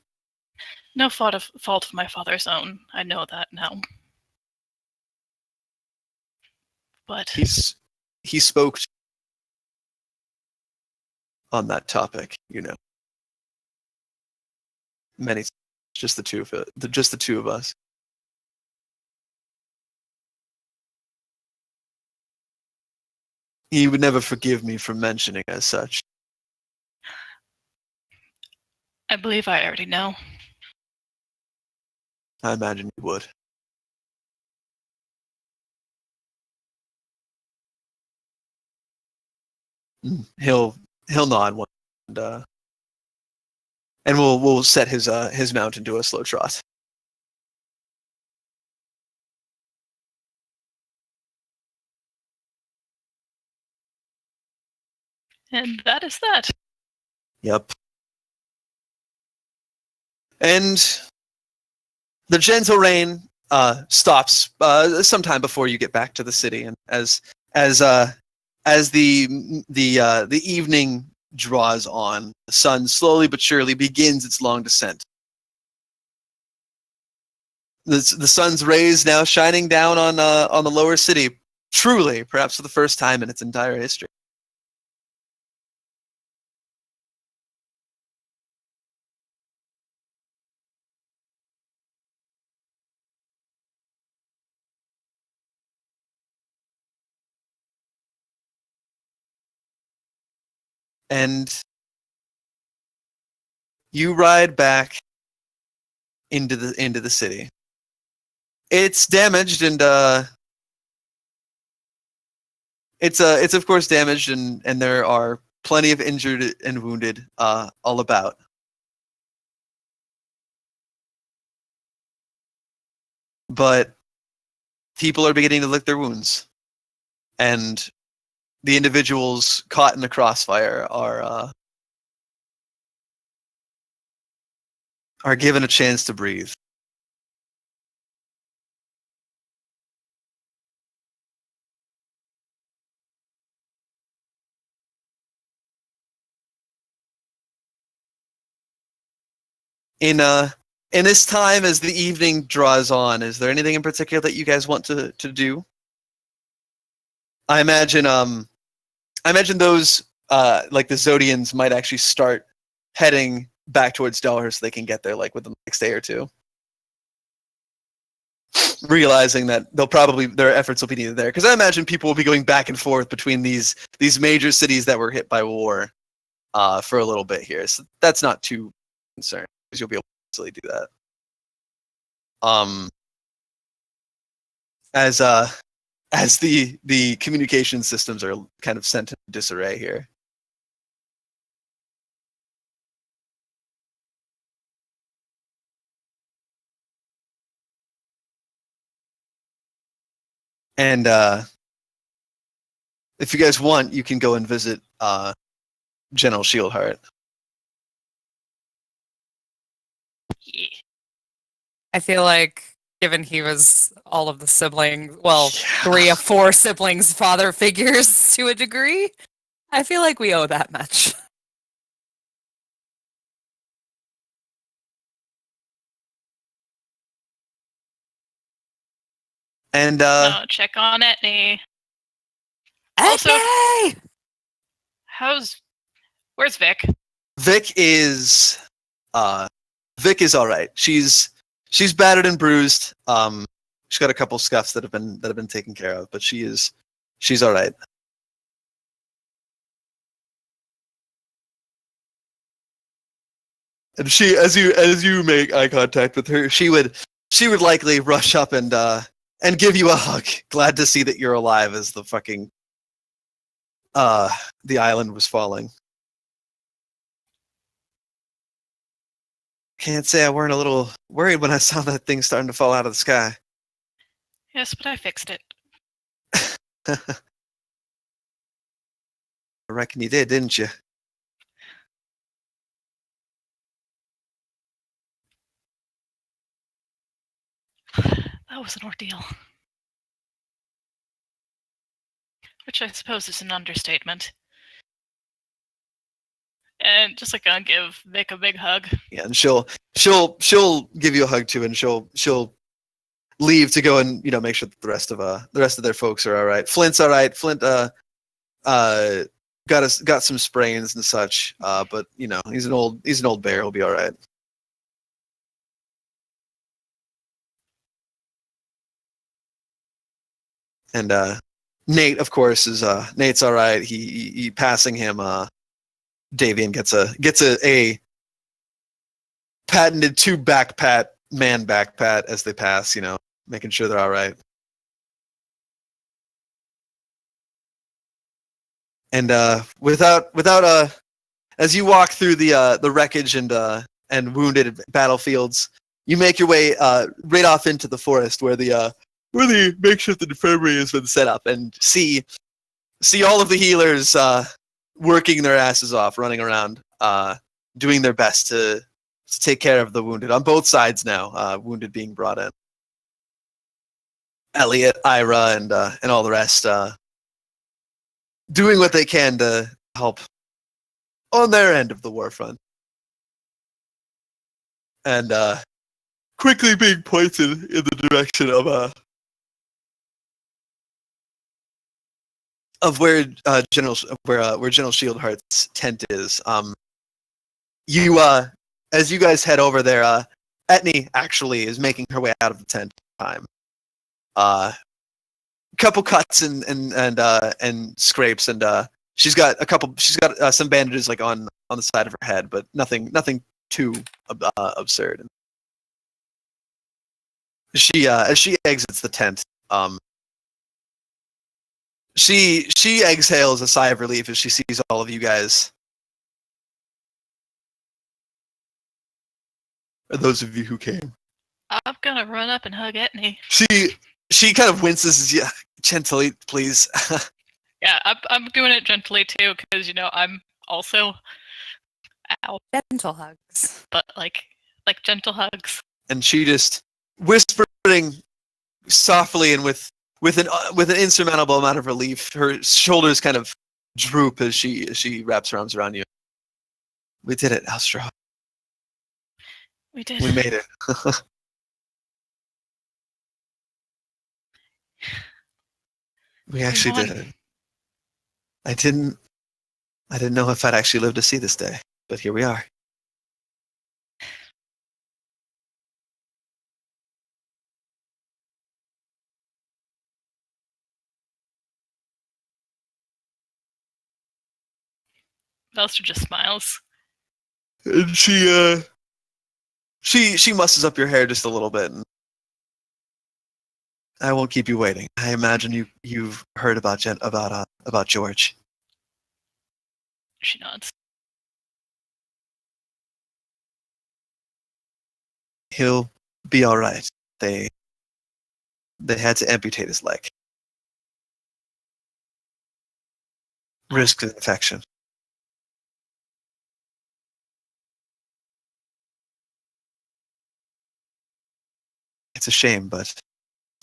No fault of my father's own. I know that now. But He spoke on that topic, you know. Many, just the two of us. He would never forgive me for mentioning as such. I believe I already know. I imagine he would. He'll nod one and we'll set his mount into a slow trot. And that is that. Yep. And the gentle rain stops sometime before you get back to the city, and as the evening draws on, the sun slowly but surely begins its long descent. The sun's rays now shining down on the lower city, truly, perhaps for the first time in its entire history. And you ride back into the city. It's damaged, and it's of course damaged, and there are plenty of injured and wounded all about. But people are beginning to lick their wounds, and the individuals caught in the crossfire are given a chance to breathe. In this time, as the evening draws on, is there anything in particular that you guys want to do? I imagine those like the Zodians might actually start heading back towards Delaware so they can get there like within the next day or two. Realizing that their efforts will be needed there, because I imagine people will be going back and forth between these major cities that were hit by war for a little bit here. So that's not too concerning, because you'll be able to easily do that. As the communication systems are kind of sent in disarray here. And if you guys want, you can go and visit General Shieldheart. Yeah. I feel like, given he was all of the siblings, well, 3 of 4 siblings' father figures to a degree, I feel like we owe that much. And Check on Etney. Also- Hey! Where's Vic? Vic is all right. She's battered and bruised. She's got a couple scuffs that have been taken care of, but she's all right. And she, as you make eye contact with her, she would likely rush up and give you a hug. Glad to see that you're alive as the fucking the island was falling. Can't say I weren't a little worried when I saw that thing starting to fall out of the sky. Yes, but I fixed it. I reckon you did, didn't you? That was an ordeal. Which I suppose is an understatement. And just like gonna give Vic a big hug. Yeah, and she'll give you a hug too, and she'll leave to go and make sure that the rest of their folks are all right. Flint's all right. Flint got some sprains and such, but he's an old bear. He'll be all right. And Nate, of course, is Nate's all right. He passing him. Davian gets a patented 2 back pat, man back pat as they pass. Making sure they're all right. And without as you walk through the wreckage and wounded battlefields, you make your way right off into the forest where the makeshift infirmary has been set up, and see all of the healers working their asses off, running around, doing their best to take care of the wounded on both sides now. Wounded being brought in. Elliot, Ira, and all the rest doing what they can to help on their end of the war front. And quickly being pointed in the direction of where General Shieldheart's tent is. You as you guys head over there, Etney actually is making her way out of the tent in time. Couple cuts and scrapes, and she's got some bandages like on the side of her head, but nothing too absurd. She as she exits the tent, she exhales a sigh of relief as she sees all of you guys. Or those of you who came. I'm gonna run up and hug Etney. She kind of winces. Yeah, gently, please. Yeah, I'm doing it gently too, because I'm also ow, Gentle hugs. but like gentle hugs. And she just whispering softly and with an insurmountable amount of relief, her shoulders kind of droop as she wraps her arms around you. We did it, Alstra. We did. We made it. We actually won. did it. I didn't know if I'd actually live to see this day, but here we are. Velster just smiles. And she musses up your hair just a little bit, and I won't keep you waiting. I imagine you've heard about George. She nods. He'll be all right. They had to amputate his leg. Risk of infection. It's a shame, but it's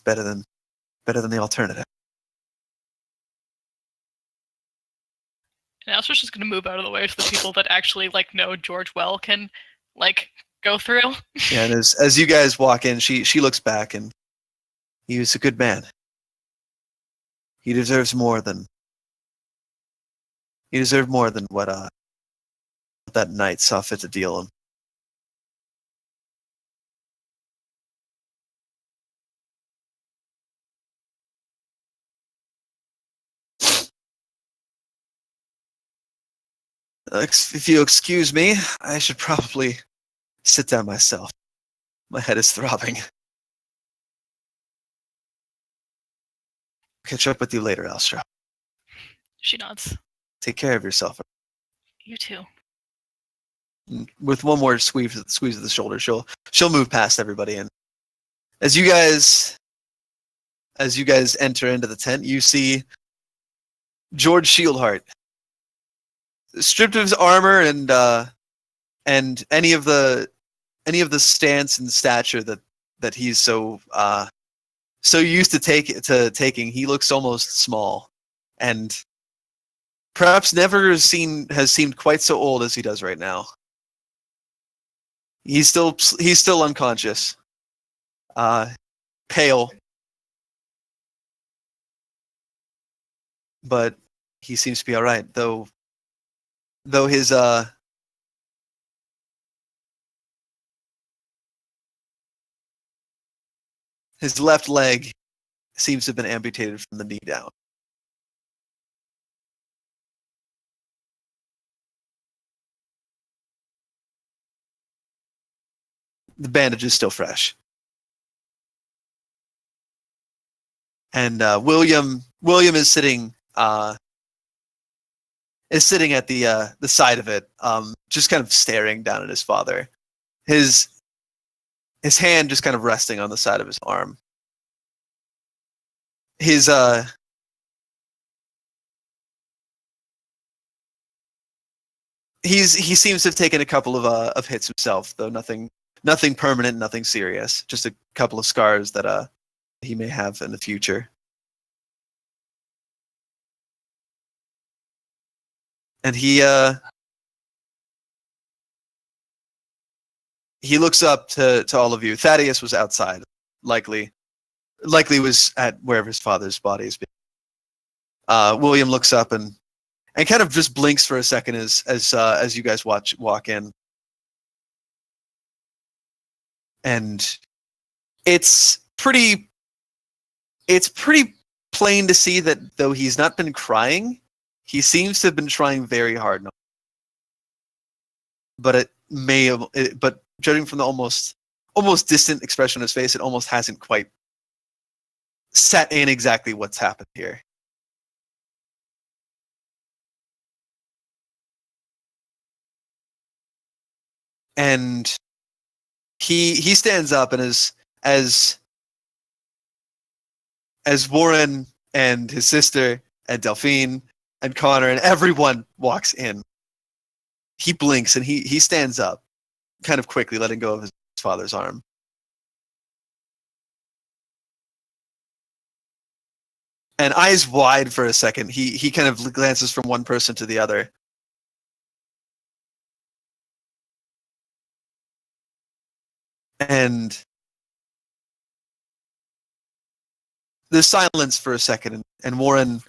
better than the alternative. And Alstra's just gonna move out of the way so the people that actually know George well can go through. Yeah, and as you guys walk in, she looks back, and he was a good man. He deserves more than what that knight saw fit to deal him. If you excuse me, I should probably sit down myself. My head is throbbing. Catch up with you later, Elstra. She nods. Take care of yourself. You too. And with one more squeeze of the shoulder, she'll move past everybody. And as you guys enter into the tent, you see George Shieldheart, stripped of his armor and any of the stance and stature that he's so used to taking. He looks almost small, and perhaps never has seemed quite so old as he does right now. He's still unconscious, pale, but he seems to be all right. Though his left leg seems to have been amputated from the knee down. The bandage is still fresh. And William is sitting at the side of it, just kind of staring down at his father. His hand just kind of resting on the side of his arm. He seems to have taken a couple of hits himself, though nothing permanent, nothing serious. Just a couple of scars that he may have in the future. And he looks up to all of you. Thaddeus was outside, likely was at wherever his father's body is being. William looks up and kind of just blinks for a second as you guys walk in. And it's pretty plain to see that though he's not been crying, he seems to have been trying very hard. But but judging from the almost distant expression on his face, it almost hasn't quite set in exactly what's happened here. And he stands up, and as Warren and his sister and Delphine and Connor and everyone walks in, he blinks and he stands up kind of quickly, letting go of his father's arm. And eyes wide for a second, he kind of glances from one person to the other. And there's silence for a second, and Warren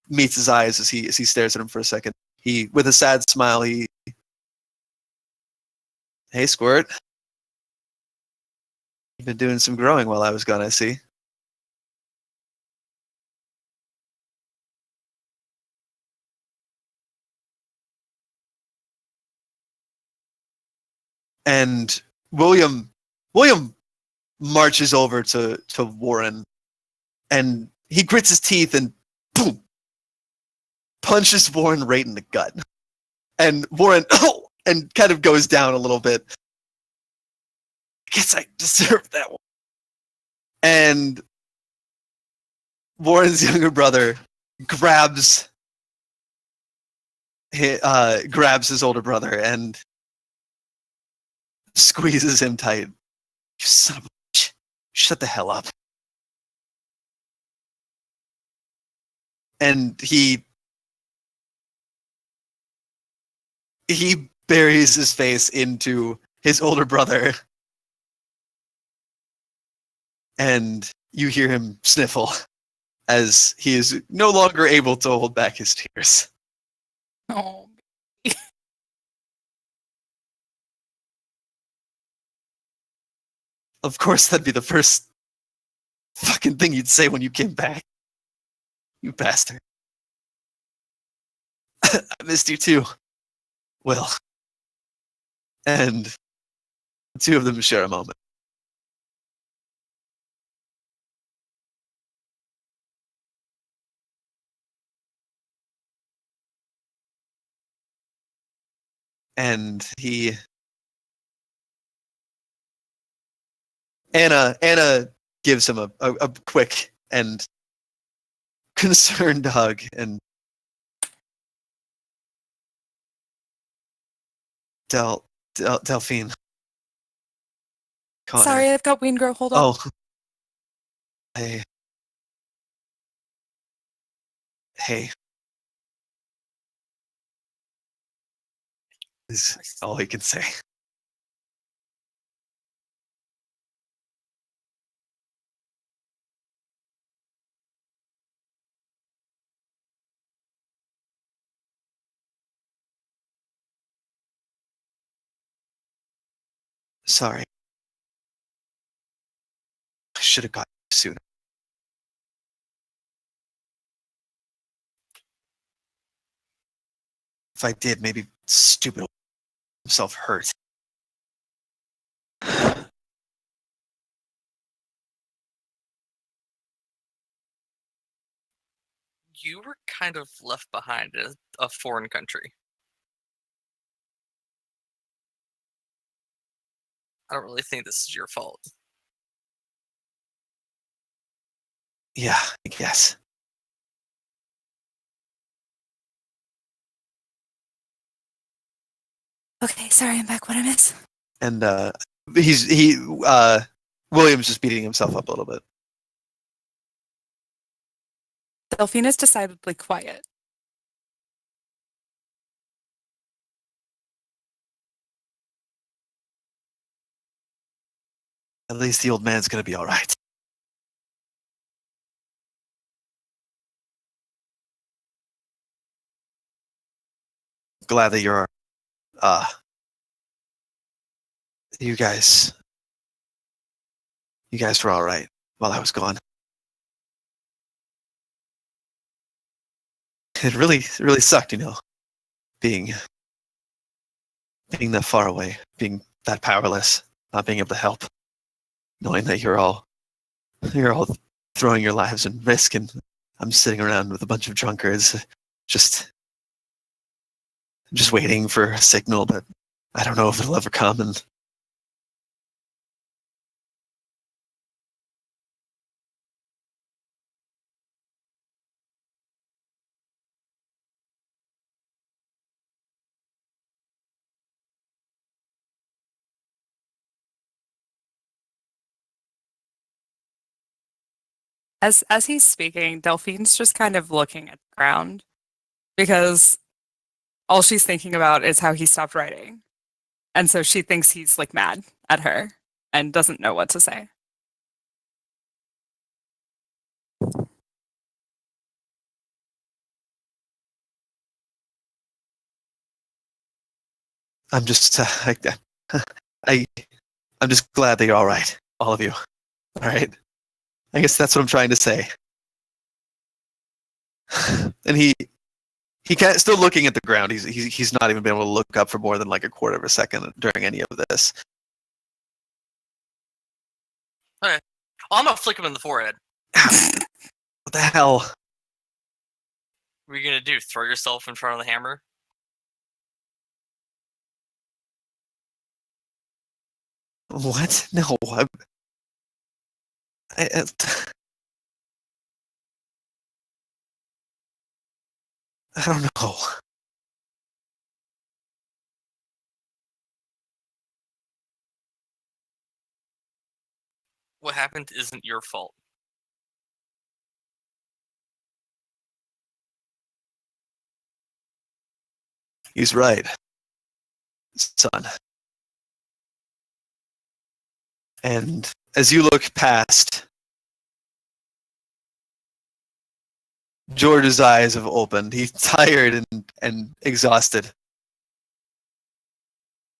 meets his eyes as he stares at him for a second. He, with a sad smile, hey, Squirt. You've been doing some growing while I was gone, I see. And William marches over to Warren, and he grits his teeth and boom, punches Warren right in the gut. And Warren and kind of goes down a little bit. I guess I deserved that one. And Warren's younger brother grabs his older brother and squeezes him tight. You son of a bitch. Shut the hell up. And he buries his face into his older brother. And you hear him sniffle as he is no longer able to hold back his tears. Oh, Of course, that'd be the first fucking thing you'd say when you came back. You bastard. I missed you too, Will. And The two of them share a moment. And Anna gives him a quick and concerned hug, and Delphine. Connor. Sorry, I've got wean grow. Hold on. Oh. Hey. Is all he can say. Sorry. I should have got you sooner. If I did, maybe stupid himself hurt. You were kind of left behind in a foreign country. I don't really think this is your fault. Yeah, I guess. Okay, sorry, I'm back. What I miss? And William's just beating himself up a little bit. Delphine is decidedly quiet. At least the old man's gonna be all right. Glad that you're you guys were all right while I was gone. It really sucked, being that far away, being that powerless, not being able to help, knowing that you're all throwing your lives in risk, and I'm sitting around with a bunch of drunkards, just waiting for a signal, but I don't know if it'll ever come. And As he's speaking, Delphine's just kind of looking at the ground because all she's thinking about is how he stopped writing. And so she thinks he's like mad at her and doesn't know what to say. I'm just I'm just glad that you're all right, all of you. All right. I guess that's what I'm trying to say. And he can't, still looking at the ground. He's not even been able to look up for more than like a quarter of a second during any of this. Okay. Well, I'm gonna flick him in the forehead. What the hell? What are you gonna do? Throw yourself in front of the hammer? What? No. I don't know. What happened isn't your fault. He's right, son. And as you look past, George's eyes have opened. He's tired and exhausted.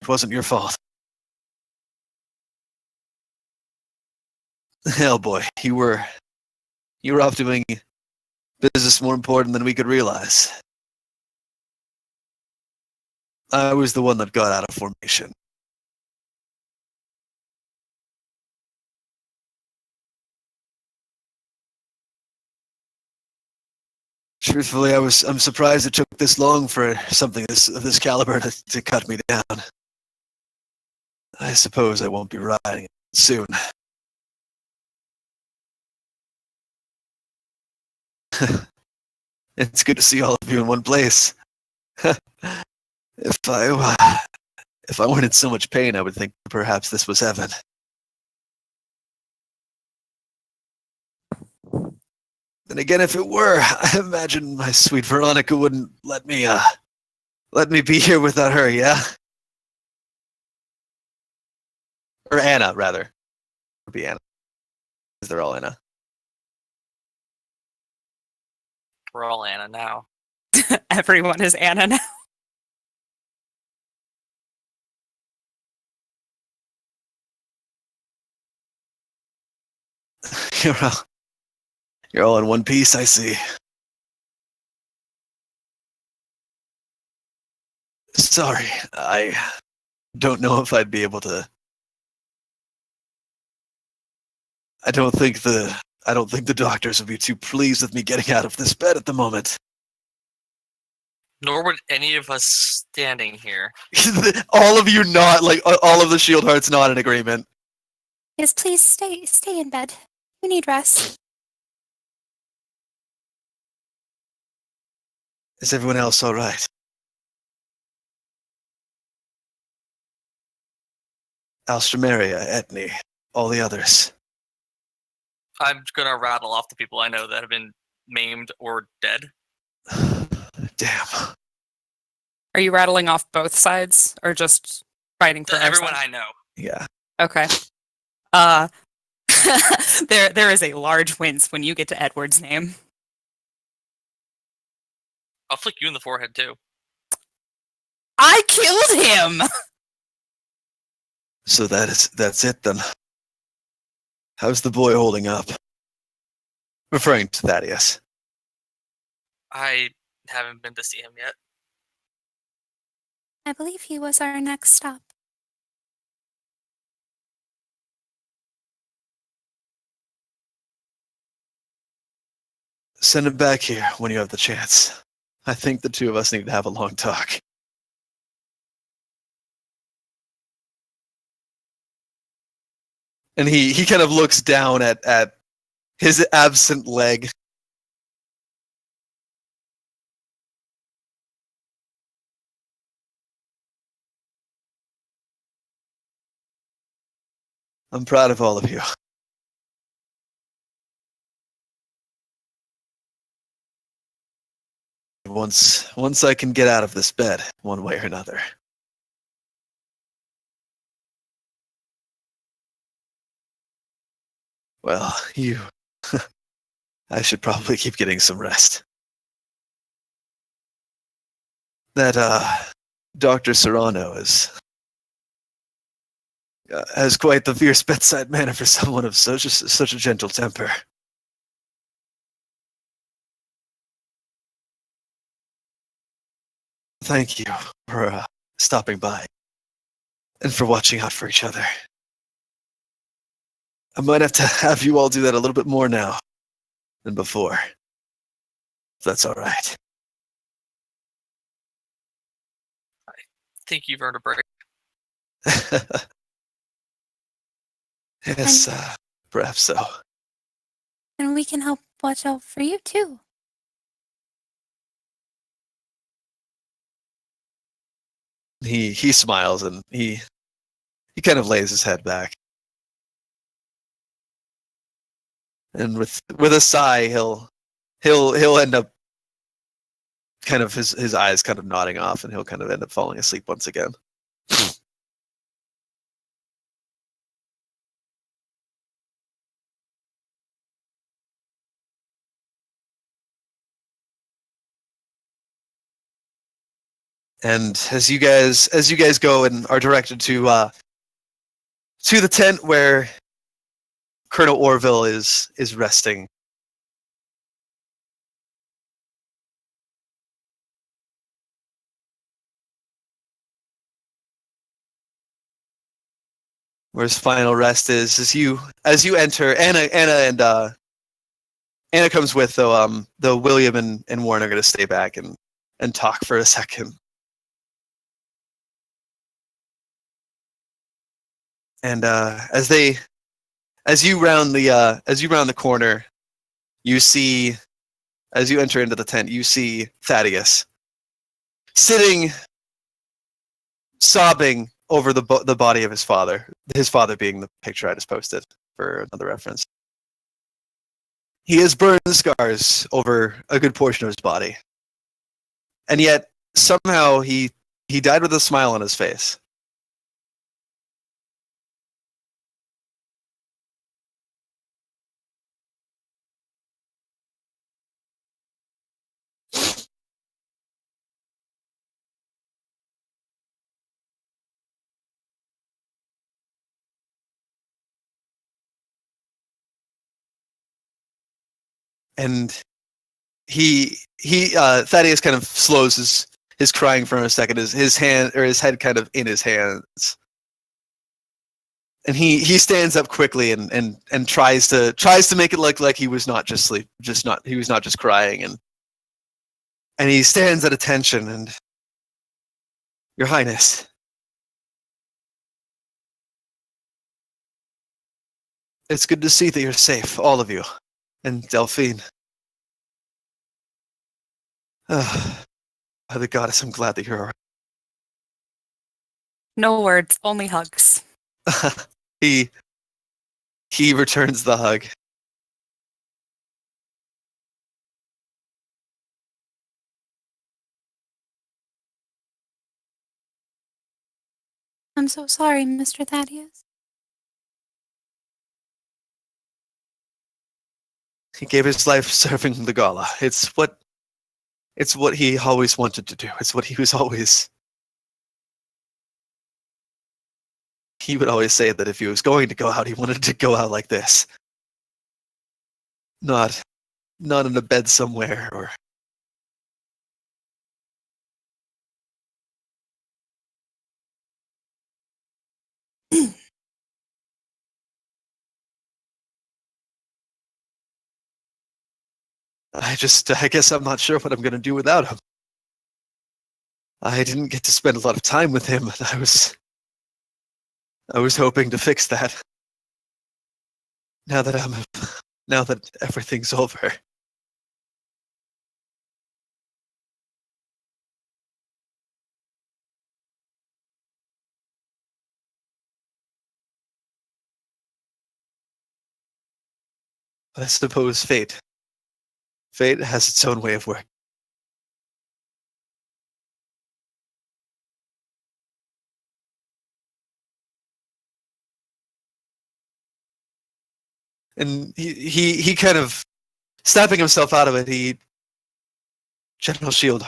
It wasn't your fault. Oh boy, you were off doing business more important than we could realize. I was the one that got out of formation. Truthfully, I'm surprised it took this long for something of this caliber to cut me down. I suppose I won't be riding it soon. It's good to see all of you in one place. If I weren't in so much pain, I would think perhaps this was heaven. Then again, if it were, I imagine my sweet Veronica wouldn't let me be here without her, yeah? Or Anna, rather. It would be Anna. Because they're all Anna. We're all Anna now. Everyone is Anna now. You're all in one piece, I see. Sorry, I don't know if I'd be able to. I don't think the doctors would be too pleased with me getting out of this bed at the moment. Nor would any of us standing here. All of you not, like, all of the Shield Hearts not in agreement. Yes, please stay in bed. You need rest. Is everyone else all right? Alstramaria, Etne, all the others. I'm gonna rattle off the people I know that have been maimed or dead. Damn. Are you rattling off both sides or just fighting for our Everyone side? I know. Yeah. Okay. There is a large wince when you get to Edward's name. I'll flick you in the forehead too. I killed him. So that's it then. How's the boy holding up? Referring to Thaddeus. I haven't been to see him yet. I believe he was our next stop. Send him back here when you have the chance. I think the two of us need to have a long talk. And he kind of looks down at his absent leg. I'm proud of all of you. Once I can get out of this bed, one way or another. Well, I should probably keep getting some rest. That, Dr. Serrano has quite the fierce bedside manner for someone of such a gentle temper. Thank you for stopping by and for watching out for each other. I might have to have you all do that a little bit more now than before. If that's all right. I think you've earned a break. Yes, perhaps so. And we can help watch out for you too. He smiles and he kind of lays his head back. And with a sigh, he'll end up kind of his eyes kind of nodding off, and he'll kind of end up falling asleep once again. And as you guys go and are directed to the tent where Colonel Orville is resting. Where his final rest is, as you enter, Anna Anna comes with, though William and Warren are going to stay back and talk for a second. And as you round the corner, you see, as you enter into the tent, you see Thaddeus sitting, sobbing over the body of his father. His father being the picture I just posted for another reference. He has burned scars over a good portion of his body, and yet somehow he died with a smile on his face. And Thaddeus kind of slows his crying for a second. His hand or his head kind of in his hands, and he stands up quickly and tries to make it look like he was not just he was not just crying, and he stands at attention. And Your Highness, it's good to see that you're safe, all of you, and Delphine. By the goddess, I'm glad that you're all No words, only hugs. right. He returns the hug. I'm so sorry, Mr. Thaddeus. He gave his life serving the Gala. It's what he always wanted to do. It's what he was always. He would always say that if he was going to go out, he wanted to go out like this. Not in a bed somewhere or. I guess I'm not sure what I'm going to do without him. I didn't get to spend a lot of time with him, and I was hoping to fix that. Now that everything's over. I suppose fate has its own way of working. And he kind of snapping himself out of it. General Shield,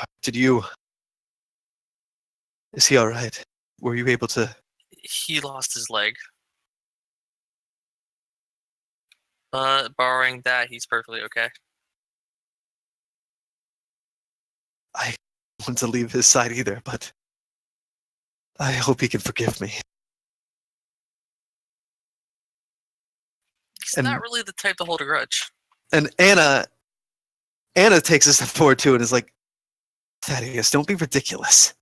is he all right? Were you able to? He lost his leg. But barring that, he's perfectly okay. I don't want to leave his side either, but I hope he can forgive me. He's And- not really the type to hold a grudge. And Anna takes a step forward too and is like, Thaddeus, don't be ridiculous.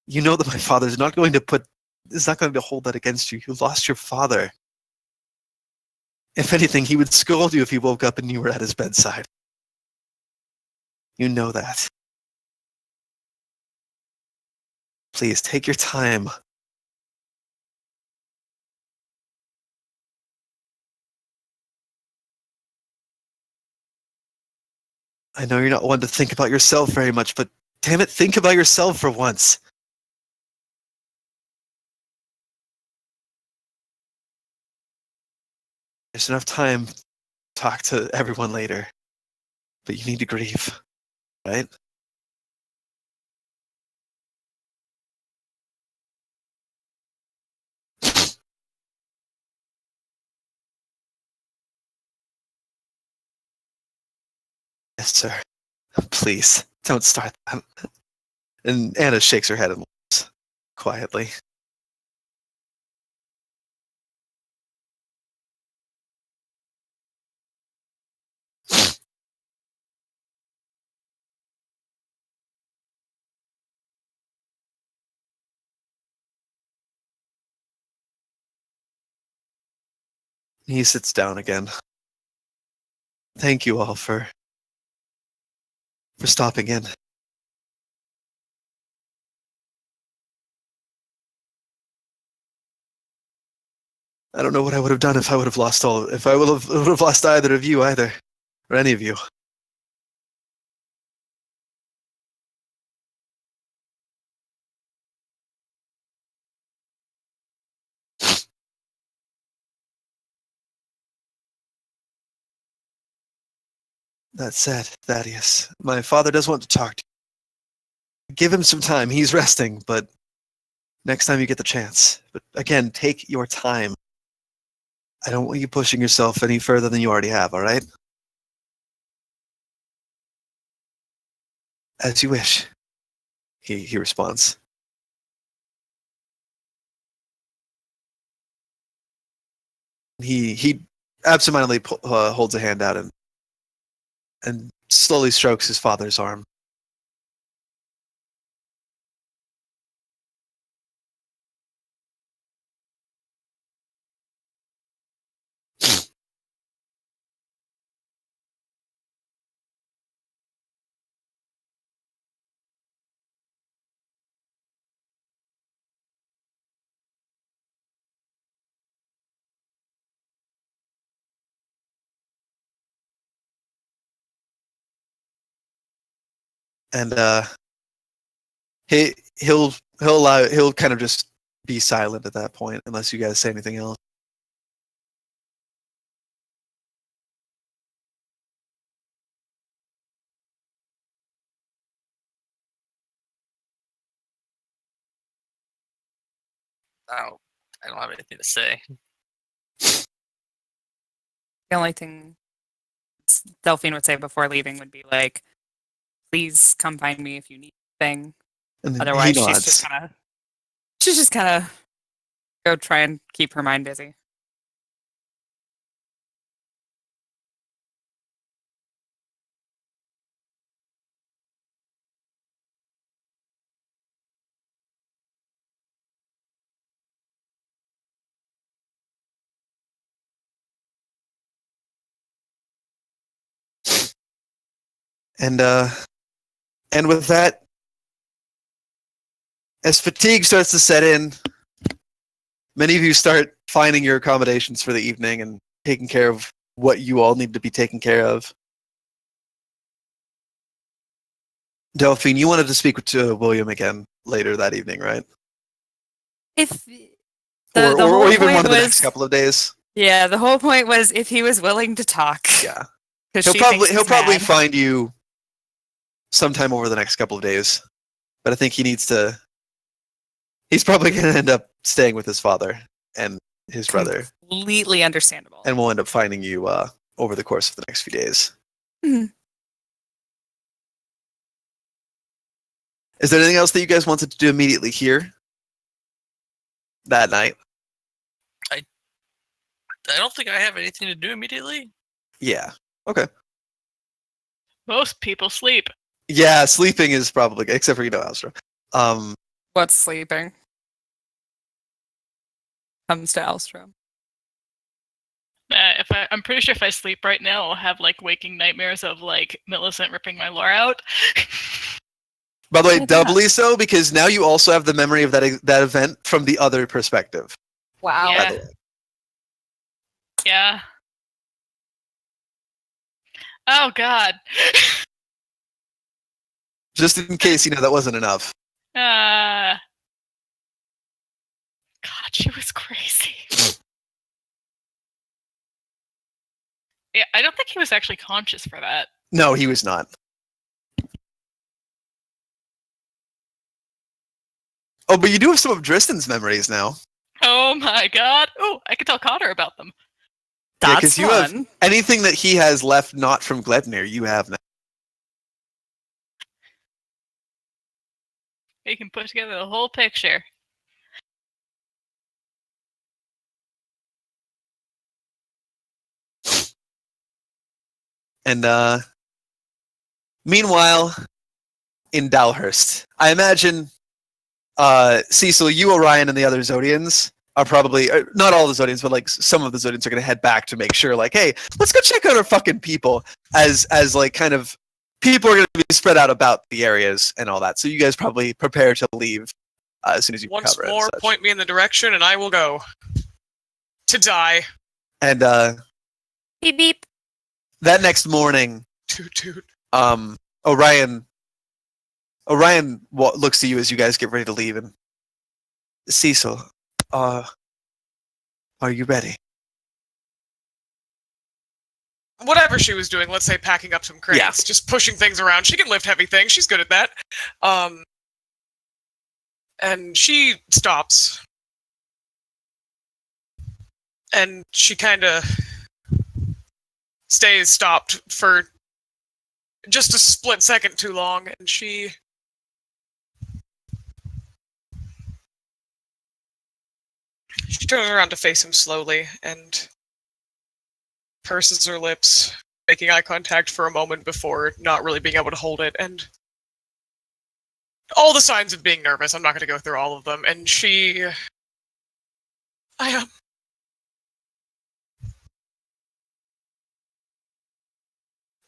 You know that my father's not going to hold that against you. You lost your father. If anything, he would scold you if he woke up and you were at his bedside. You know that. Please, take your time. I know you're not one to think about yourself very much, but damn it, think about yourself for once. There's enough time to talk to everyone later, but you need to grieve, right? Yes, sir. Please, don't start that. And Anna shakes her head and laughs quietly. He sits down again. Thank you all for stopping in. I don't know what I would have done if I would have lost would have lost either of you either, or any of you. That said, Thaddeus, my father does want to talk to you. Give him some time. He's resting, but next time you get the chance. But again, take your time. I don't want you pushing yourself any further than you already have, all right? As you wish, he responds. He absentmindedly holds a hand out and slowly strokes his father's arm. And he'll kind of just be silent at that point unless you guys say anything else. Oh, I don't have anything to say. The only thing Delphine would say before leaving would be like, please come find me if you need anything. And then Otherwise, he she's just kind of go try and keep her mind busy. And with that, as fatigue starts to set in, many of you start finding your accommodations for the evening and taking care of what you all need to be taken care of. Delphine, you wanted to speak to William again later that evening, right? If Or whole even point one of the was- next couple of days. Yeah, the whole point was if he was willing to talk. Yeah. 'Cause He'll she thinks probably he's mad. find you sometime over the next couple of days. But I think he's probably going to end up staying with his father and his brother, Completely understandable. and we'll end up finding you over the course of the next few days. Mhm. Is there anything else that you guys wanted to do immediately here that night? I don't think I have anything to do immediately. Yeah. Okay. Most people sleep. Yeah, sleeping is probably, except for Alstra. What's sleeping? Comes to Elstrom. I'm pretty sure if I sleep right now, I'll have like waking nightmares of like Millicent ripping my lore out. By the way, Yeah. doubly so because now you also have the memory of that event from the other perspective. Wow. By Yeah. the way. Yeah. Oh God. Just in case that wasn't enough. God, she was crazy. Yeah, I don't think he was actually conscious for that. No, he was not. Oh, but you do have some of Dristan's memories now. Oh my God. Oh, I can tell Connor about them. Yeah, That's 'cause you have- fun. Anything that he has left not from Glednir, you have now. You can put together the whole picture. And meanwhile, in Dalhurst, I imagine Cecil, you, Orion, and the other Zodians are probably not all the Zodians, but like some of the Zodians are going to head back to make sure, like, hey, let's go check out our fucking people. As like kind of people are going to be spread out about the areas and all that. So you guys probably prepare to leave as soon as you Once recover. more, point me in the direction, and I will go. To die. And Beep beep. that next morning, Toot toot. Orion looks to you as you guys get ready to leave, and Cecil, are you ready? Whatever she was doing, let's say packing up some crates, Yeah. just pushing things around. She can lift heavy things. She's good at that. And she stops. And she kind of stays stopped for just a split second too long, and she turns around to face him slowly and purses her lips, making eye contact for a moment before not really being able to hold it, and all the signs of being nervous. I'm not going to go through all of them. And she...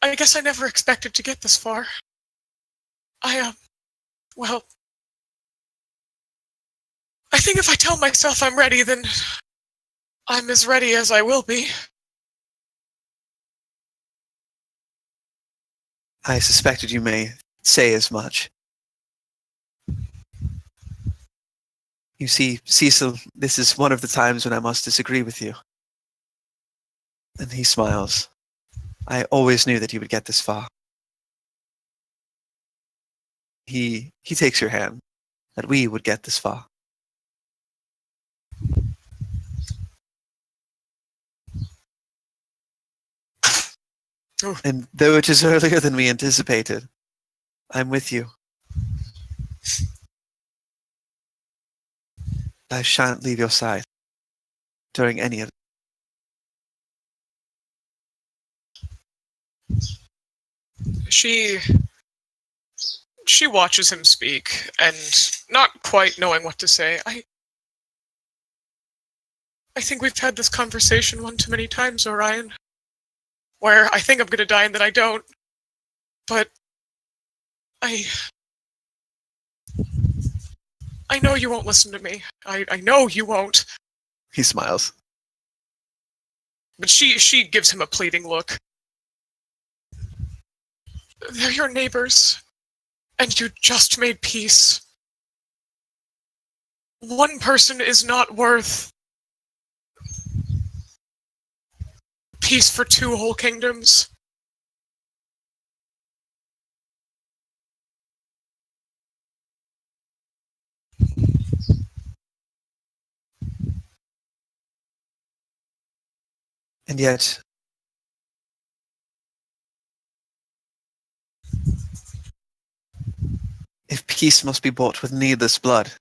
I guess I never expected to get this far. Well, I think if I tell myself I'm ready, then I'm as ready as I will be. I suspected you may say as much. You see, Cecil, this is one of the times when I must disagree with you. And he smiles. I always knew that you would get this far. He takes your hand, that we would get this far. Oh. And though it is earlier than we anticipated, I'm with you. I shan't leave your side during any of it. She watches him speak, and not quite knowing what to say. I think we've had this conversation one too many times, Orion. Where I think I'm gonna die and then I don't. But I know you won't listen to me. I know you won't. He smiles. But she gives him a pleading look. They're your neighbors, and you just made peace. One person is not worth peace for two whole kingdoms. And yet, if peace must be bought with needless blood,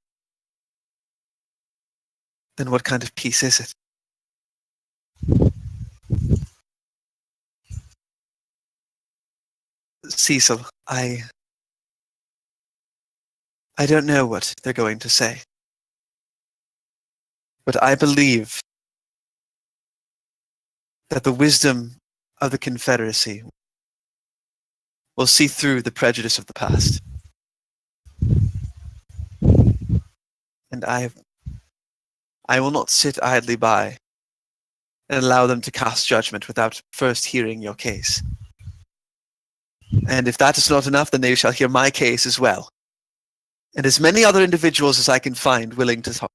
then what kind of peace is it? Cecil, I don't know what they're going to say. But I believe that the wisdom of the Confederacy will see through the prejudice of the past. And I will not sit idly by and allow them to cast judgment without first hearing your case. And if that is not enough, then they shall hear my case as well. And as many other individuals as I can find willing to talk.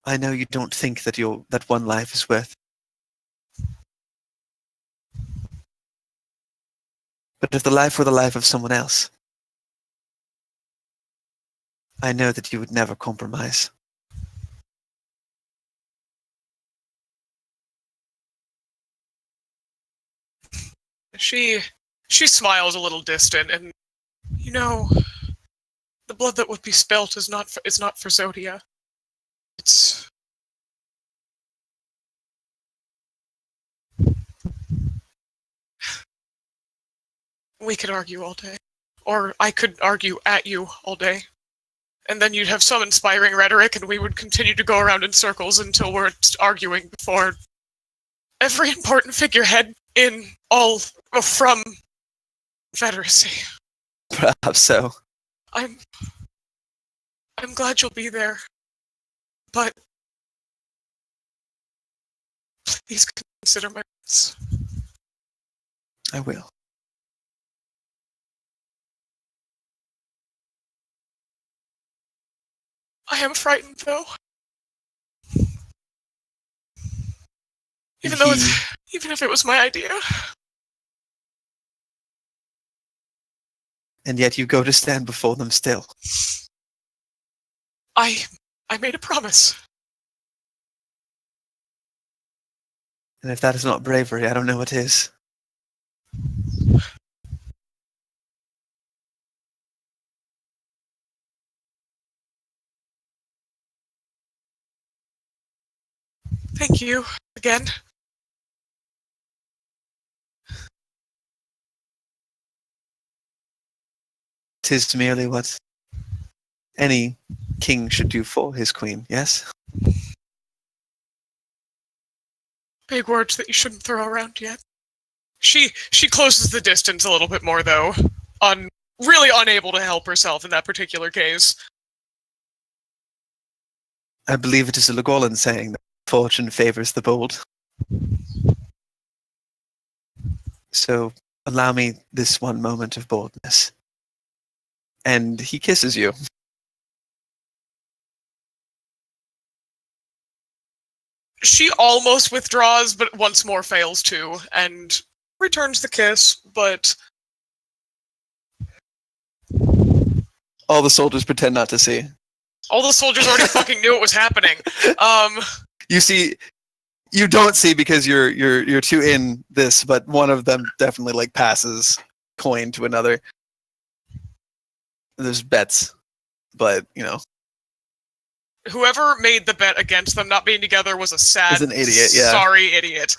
I know you don't think that that one life is worth. But if the life were the life of someone else, I know that you would never compromise. She smiles a little distant, and you know, the blood that would be spilt is not for Zodia. It's We could argue all day. Or I could argue at you all day. And then you'd have some inspiring rhetoric, and we would continue to go around in circles until we're arguing before every important figurehead in all from Confederacy. Perhaps so. I'm glad you'll be there, but please consider my words. I will. I am frightened, though. Even if it was my idea. And yet you go to stand before them still. I made a promise. And if that is not bravery, I don't know what is. Thank you again. Tis merely what any king should do for his queen, yes? Big words that you shouldn't throw around yet. She closes the distance a little bit more, though, really unable to help herself in that particular case. I believe it is a Legolan saying that fortune favors the bold. So allow me this one moment of boldness. And he kisses you. She almost withdraws, but once more fails to, and returns the kiss, but... All the soldiers pretend not to see. All the soldiers already fucking knew it was happening. You see, you don't see because you're too in this, but one of them definitely like passes coin to another. There's bets, but you know. Whoever made the bet against them not being together was a sad, Is an idiot, yeah. sorry idiot.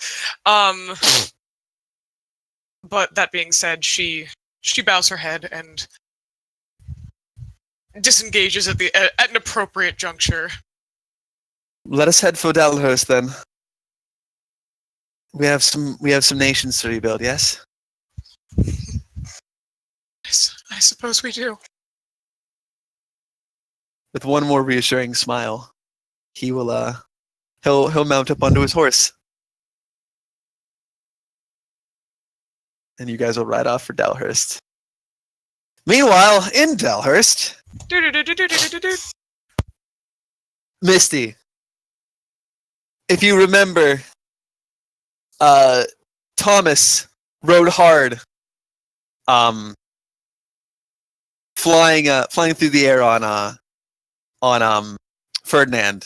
But that being said, she bows her head and disengages at an appropriate juncture. Let us head for Dalhurst then. We have some nations to rebuild, yes? I suppose we do. With one more reassuring smile, he will he'll mount up onto his horse. And you guys will ride off for Dalhurst. Meanwhile, in Dalhurst, Misty, if you remember, Thomas rode hard, flying through the air on Ferdinand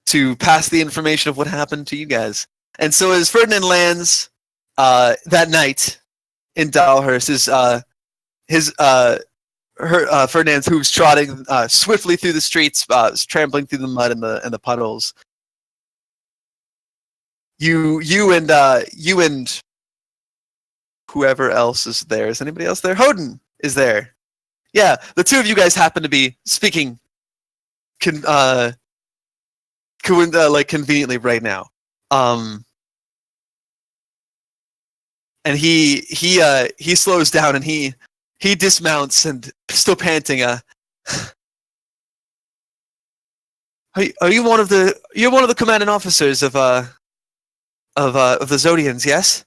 to pass the information of what happened to you guys. And so as Ferdinand lands that night in Dalhurst, Ferdinand's hooves trotting swiftly through the streets, trampling through the mud and the puddles. You and whoever else is there. Is anybody else there? Hoden is there. Yeah, the two of you guys happen to be speaking conveniently right now. And he slows down and he dismounts and still panting. Are you one of the commanding officers of the Zodians? Yes.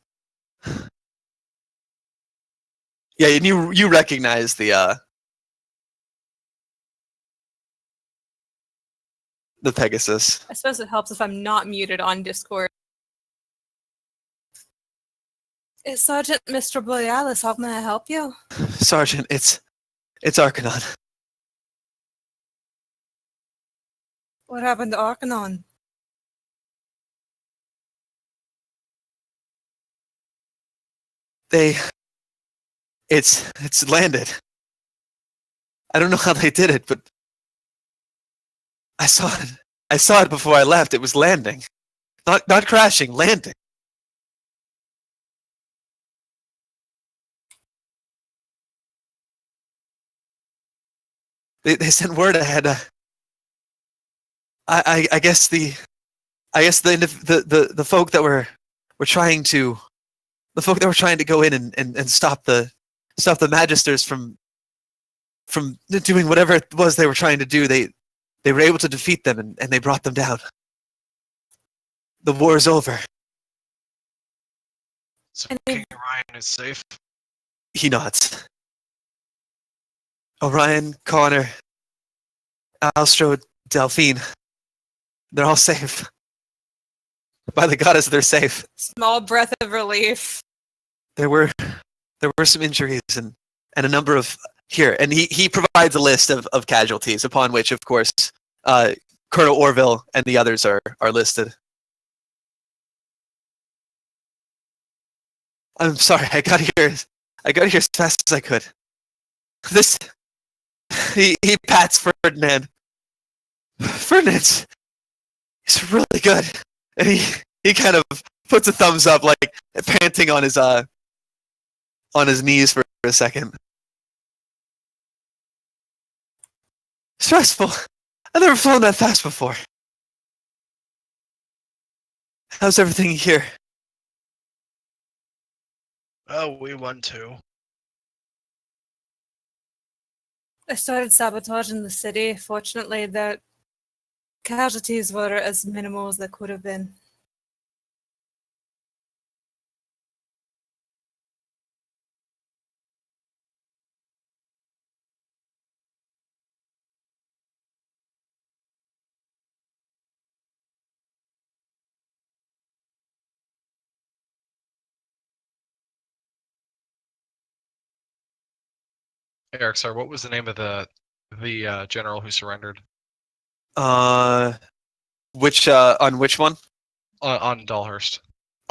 Yeah, and you recognize the Pegasus. I suppose it helps if I'm not muted on Discord. Is Sergeant Mr. Borealis, how may I help you? Sergeant, it's Arcanon. What happened to Arcanon? It's landed. I don't know how they did it, but I saw it. I saw it before I left. It was landing. Not crashing, landing. they sent word ahead. I guess the folk that were trying to go in and stop the magisters from doing whatever it was they were trying to do. They were able to defeat them and they brought them down. The war is over. So King Orion is safe. He nods. Orion, Connor, Alstro, Delphine. They're all safe. By the goddess, they're safe. Small breath of relief. There were some injuries and a number of here, and he provides a list of casualties, upon which, of course, Colonel Orville and the others are listed. I'm sorry, I got here as fast as I could. He pats Ferdinand. Ferdinand's he's really good, and he kind of puts a thumbs up, like panting on his knees for a second. Stressful. I've never flown that fast before. How's everything here? Oh, we won too. I started sabotaging the city. Fortunately, the casualties were as minimal as they could have been. Eric, sorry, what was the name of the general who surrendered? Which on which one? On Dalhurst.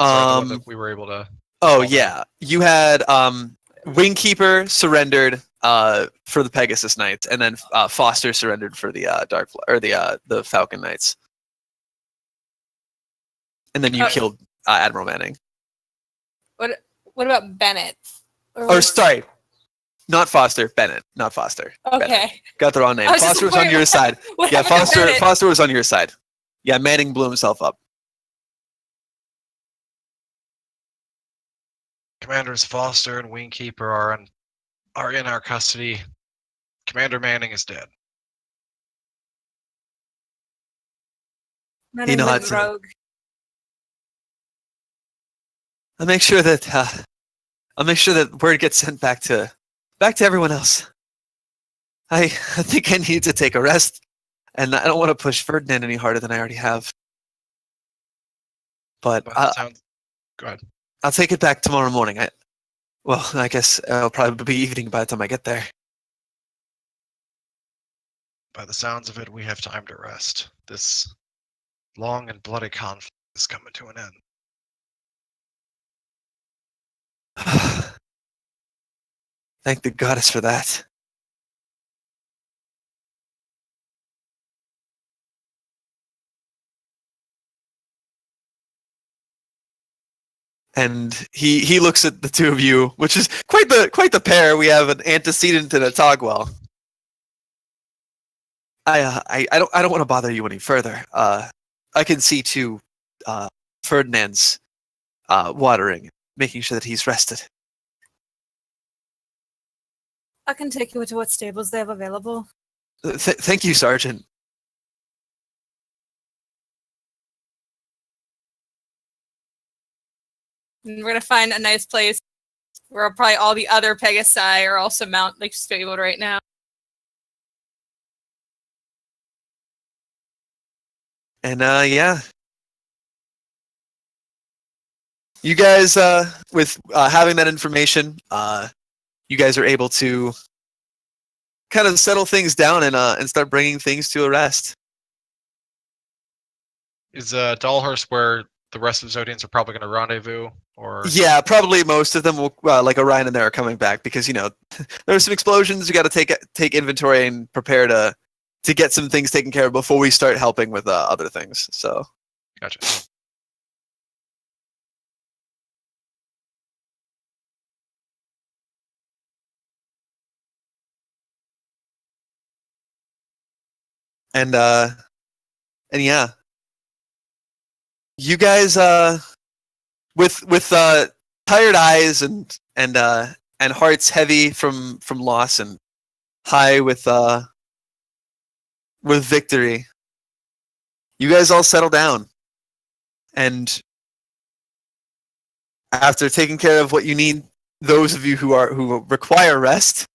Sorry, the one that we were able to. Oh yeah, you had Wingkeeper surrendered for the Pegasus Knights, and then Foster surrendered for the the Falcon Knights, and then you killed Admiral Manning. What about Bennett? Or sorry, not Foster. Bennett, not Foster. Okay. Bennett. Got the wrong name. was Foster just was on your side. Yeah, Foster was on your side. Yeah, Manning blew himself up. Commanders Foster and Wingkeeper are in our custody. Commander Manning is dead. Manning went rogue. I'll make sure that word gets sent back to everyone else. I think I need to take a rest, and I don't want to push Ferdinand any harder than I already have. But Go ahead. I'll take it back tomorrow morning. I guess it'll probably be evening by the time I get there. By the sounds of it, we have time to rest. This long and bloody conflict is coming to an end. Thank the goddess for that. And he looks at the two of you, which is quite the pair. We have an antecedent and a Togwell. I don't want to bother you any further. I can see to Ferdinand's watering, making sure that he's rested. I can take you to what stables they have available. Thank you, Sergeant. And we're gonna find a nice place where probably all the other Pegasi are also stabled right now. And yeah, you guys with having that information, you guys are able to kind of settle things down and start bringing things to a rest. Is Dalhurst where the rest of the Zodians are probably going to rendezvous? Or Yeah, probably most of them will, like Orion and there, are coming back because there are some explosions. You got to take inventory and prepare to get some things taken care of before we start helping with other things. So, Gotcha. And yeah, you guys with tired eyes and hearts heavy from loss and high with victory, you guys all settle down, and after taking care of what you need, those of you who require rest.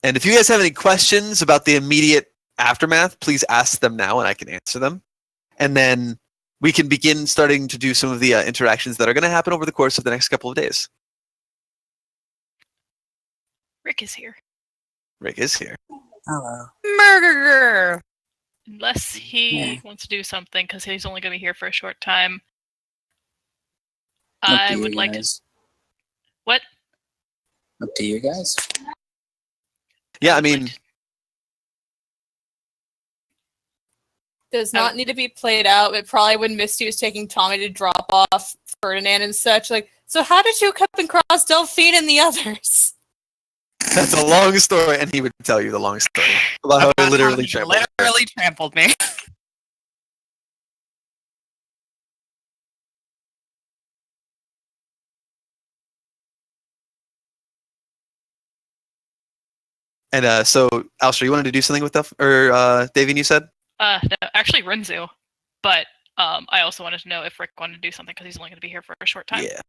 And if you guys have any questions about the immediate aftermath, please ask them now and I can answer them. And then we can begin starting to do some of the interactions that are going to happen over the course of the next couple of days. Rick is here. Rick is here. Hello. Murder! Unless he wants to do something, because he's only going to be here for a short time. I would like to. What? Up to you guys. Yeah, I mean, Does not need to be played out. It probably when Misty was taking Tommy to drop off Ferdinand and such. Like, so how did you come across Delphine and the others? that's a long story, and he would tell you the long story about how he literally trampled me. And so, Alstra, you wanted to do something with Duff or Davian? You said. No, actually Renzu. But I also wanted to know if Rick wanted to do something because he's only going to be here for a short time. Yeah.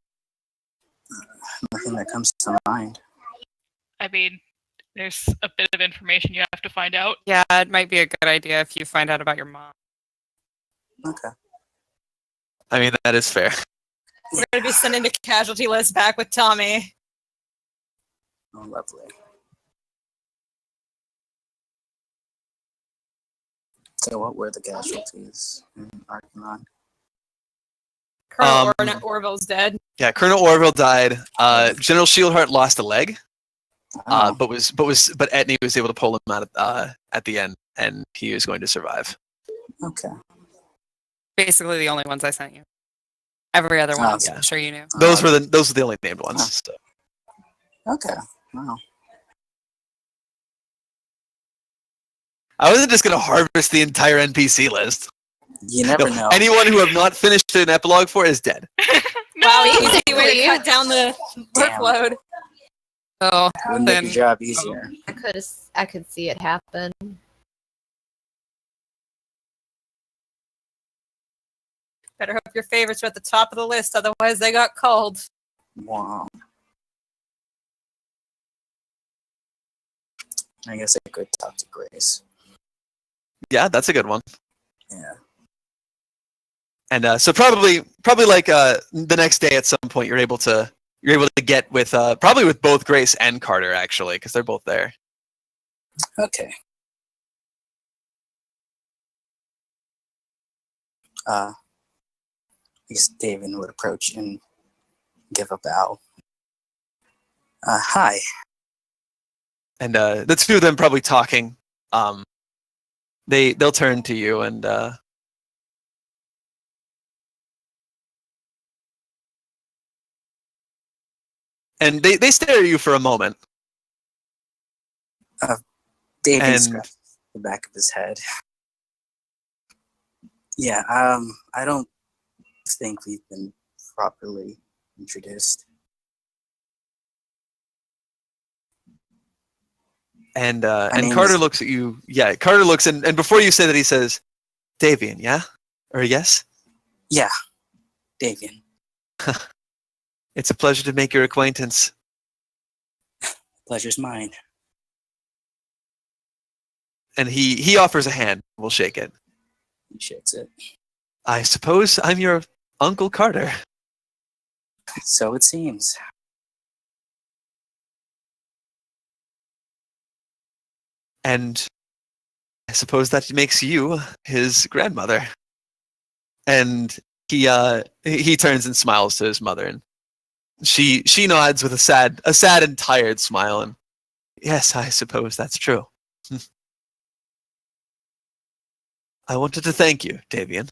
Nothing that comes to mind. I mean, there's a bit of information you have to find out. Yeah, it might be a good idea if you find out about your mom. Okay. I mean, that is fair. We're going to be sending the casualty list back with Tommy. Oh, lovely. So what were the casualties in Arcanon? Colonel Orville's dead. Yeah, Colonel Orville died. General Shieldheart lost a leg, but Etney was able to pull him out at the end, and he was going to survive. Okay. Basically, the only ones I sent you. Every other one, yeah. I'm sure you knew. Those were the only named ones. So. Okay. Wow. I wasn't just going to harvest the entire NPC list. You never know. Anyone who have not finished an epilogue for is dead. Wow, easy way to cut down the workload. Oh, Wouldn't make your job easier. I could see it happen. Better hope your favorites are at the top of the list, otherwise they got called. Wow. I guess I could talk to Grace. Yeah, that's a good one. Yeah. And so probably like the next day at some point you're able to get with probably with both Grace and Carter actually because they're both there. Okay. I guess David would approach and give a bow. Hi. And the two of them probably talking. They'll turn to you and they stare at you for a moment. David scratches the back of his head. Yeah, I don't think we've been properly introduced. And Carter looks at you. Yeah, Carter looks and before you say that he says, Davian, yeah? Or yes? Yeah, Davian. It's a pleasure to make your acquaintance. Pleasure's mine. And he offers a hand. We'll shake it. He shakes it. I suppose I'm your Uncle Carter. So it seems. And I suppose that makes you his grandmother. And he turns and smiles to his mother, and she nods with a sad and tired smile. And yes, I suppose that's true. I wanted to thank you, Davian.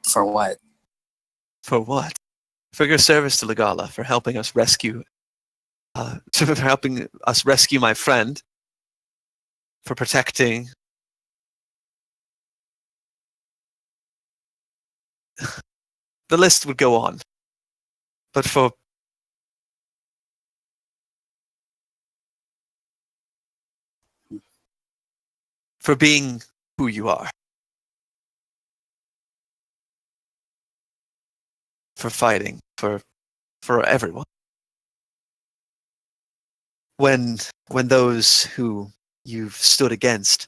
For what? For what? for your service to Legala, for helping us rescue, for helping us rescue my friend, for protecting. The list would go on, but for being who you are, for fighting, for everyone. When those who you've stood against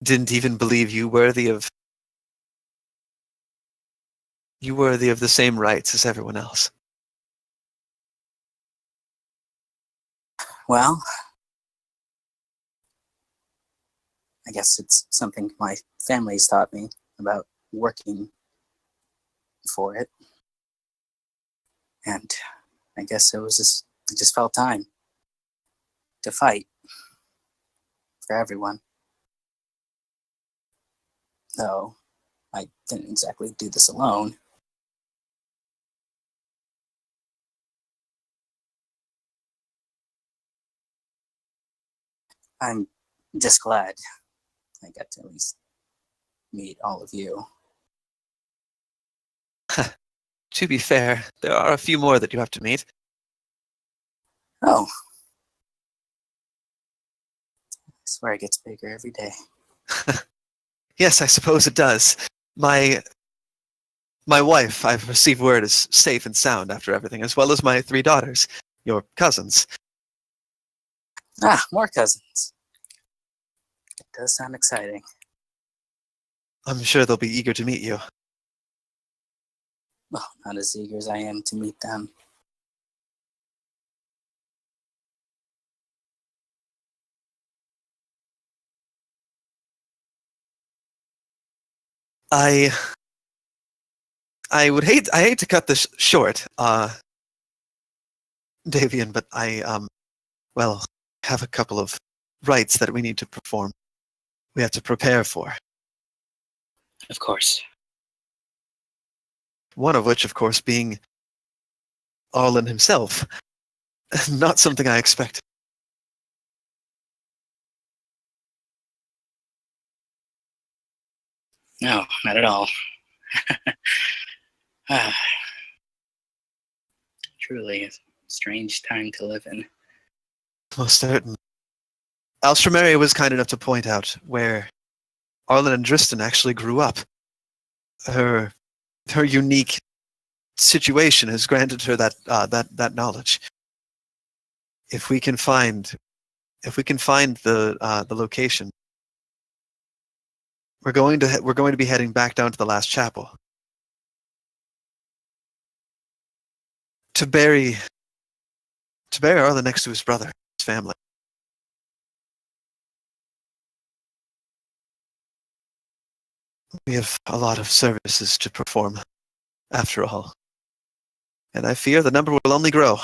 didn't even believe you worthy of the same rights as everyone else. Well, I guess it's something my family's taught me about working for it. And I guess it just felt time to fight for everyone. Though I didn't exactly do this alone. I'm just glad I got to at least meet all of you. To be fair, there are a few more that you have to meet. Oh. I swear it gets bigger every day. Yes, I suppose it does. My wife, I've received word, is safe and sound after everything, as well as my 3 daughters, your cousins. Ah, more cousins. It does sound exciting. I'm sure they'll be eager to meet you. Well, not as eager as I am to meet them. I hate to cut this short, Davian, but I have a couple of rites that we need to perform. We have to prepare for. Of course. One of which, of course, being Arlen himself. Not something I expected. No, not at all. Truly a strange time to live in. Most certainly. Alstrameria was kind enough to point out where Arlen and Dristan actually grew up. Her unique situation has granted her that knowledge. If we can find the location, we're going to be heading back down to the last chapel to bury Arlen next to his brother, his family. We have a lot of services to perform, after all, and I fear the number will only grow.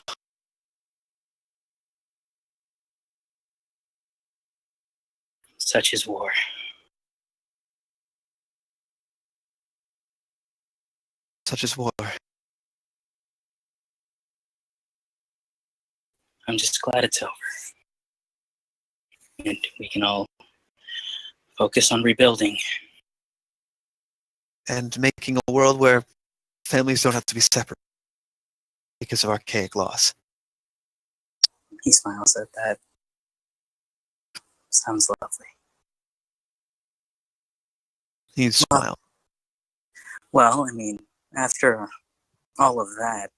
Such is war. Such is war. I'm just glad it's over. And we can all focus on rebuilding. And making a world where families don't have to be separate because of archaic laws. He smiles at that. Sounds lovely. He smiles. Well, I mean, after all of that,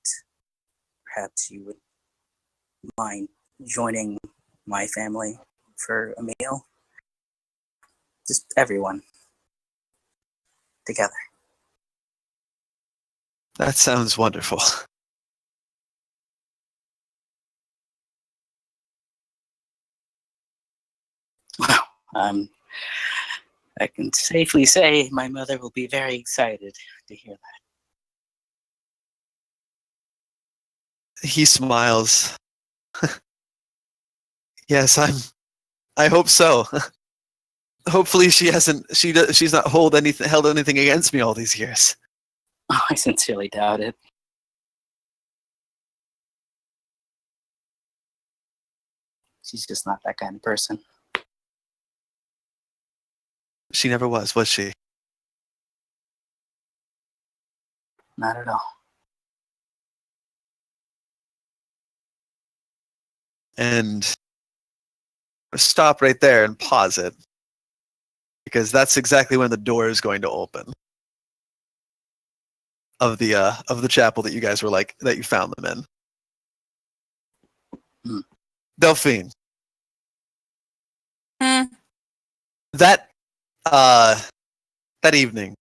perhaps you would mind joining my family for a meal? Just everyone. Together. That sounds wonderful. Well, I can safely say my mother will be very excited to hear that. He smiles. Yes, I hope so. Hopefully she's not held anything against me all these years. Oh, I sincerely doubt it. She's just not that kind of person. She never was she? Not at all. And stop right there and pause it, because that's exactly when the door is going to open of the chapel that you guys were like that you found them in. Hmm. Delphine. Hmm. That that evening,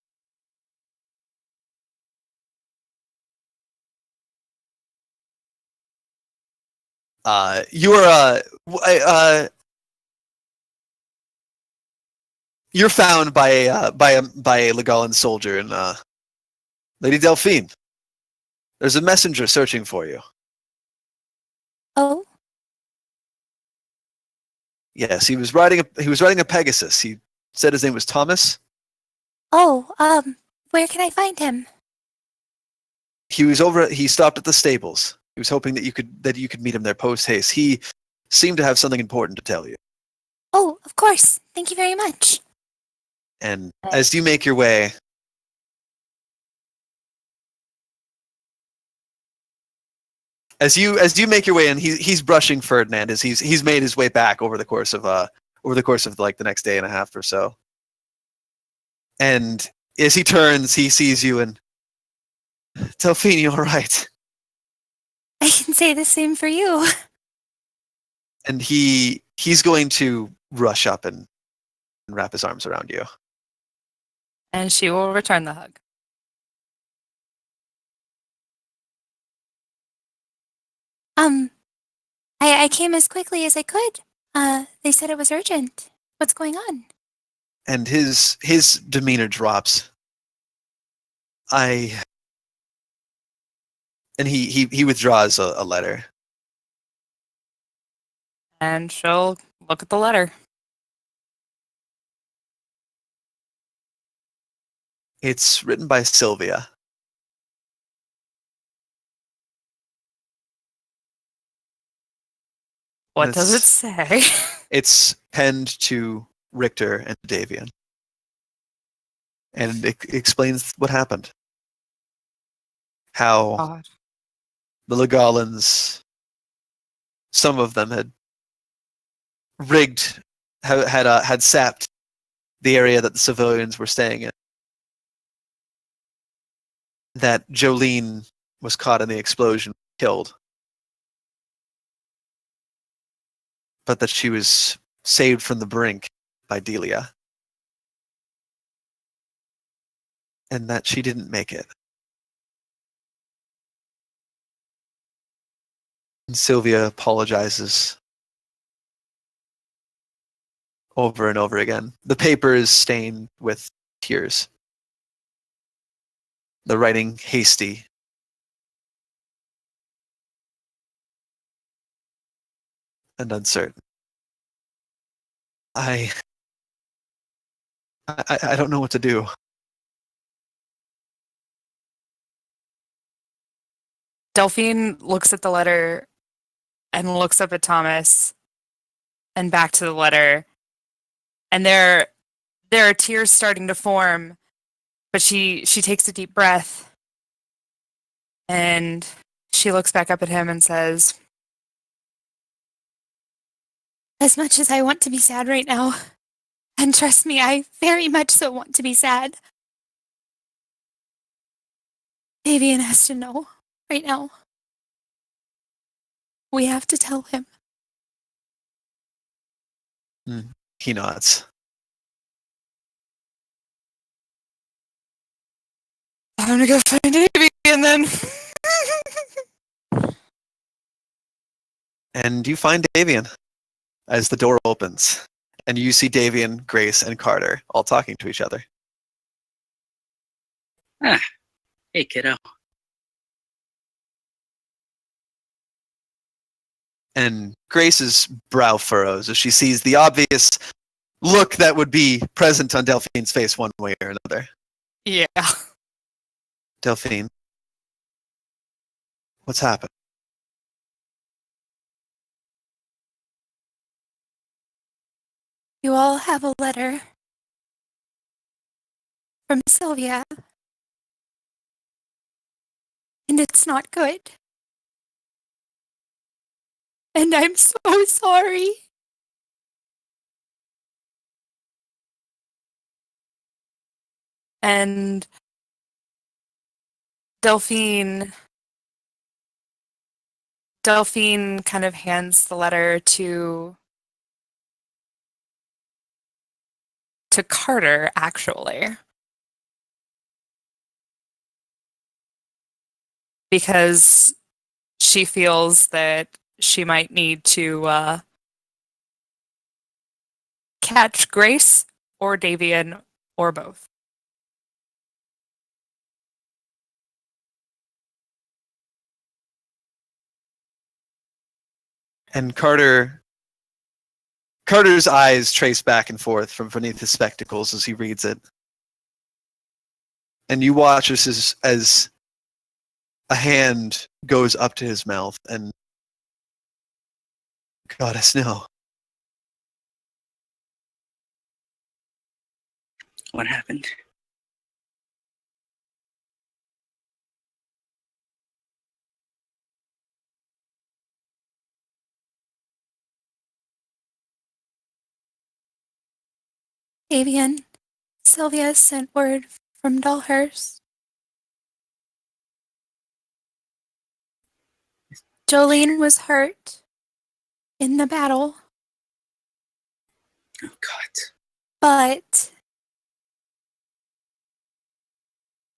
you're found by a Legolan soldier, and Lady Delphine. There's a messenger searching for you. Oh, Yes, he was riding a Pegasus. He said his name was Thomas. oh, where can I find him? He stopped at the stables. He was hoping that you could meet him there post haste. He seemed to have something important to tell you. Oh, of course. Thank you very much. And as you make your way, as you make your way in, he's brushing Ferdinand as he's made his way back over the course of like the next day and a half or so. And as he turns, he sees you, and Delphine, you all right? I can say the same for you. And he's going to rush up and wrap his arms around you. And she will return the hug. Um, I came as quickly as I could. They said it was urgent. What's going on? And his demeanor drops. And he withdraws a letter. And she'll look at the letter. It's written by Sylvia. What does it say? It's penned to Richter and Davian. And it explains what happened. How God. the Legolans, some of them had had sapped the area that the civilians were staying in. That Jolene was caught in the explosion, killed. But that she was saved from the brink by Delia. And that she didn't make it. And Sylvia apologizes over and over again. The paper is stained with tears. The writing hasty. And uncertain. I don't know what to do. Delphine looks at the letter and looks up at Thomas and back to the letter. And there are tears starting to form, but she takes a deep breath and she looks back up at him and says, As much as I want to be sad right now, and trust me, I very much so want to be sad, Davian has to know right now. We have to tell him. He nods. I'm gonna go find Davian then. And you find Davian as the door opens. And you see Davian, Grace, and Carter all talking to each other. Ah, hey, kiddo. And Grace's brow furrows as she sees the obvious look that would be present on Delphine's face one way or another. Yeah. Delphine, what's happened? You all have a letter from Sylvia, and it's not good. And I'm so sorry. And Delphine kind of hands the letter to Carter, actually. Because she feels that she might need to catch Grace or Davian or both. And Carter's eyes trace back and forth from beneath his spectacles as he reads it. And you watch as a hand goes up to his mouth and Goddess, no. What happened? Avian, Sylvia sent word from Dalhurst. Jolene was hurt in the battle, Oh, God. but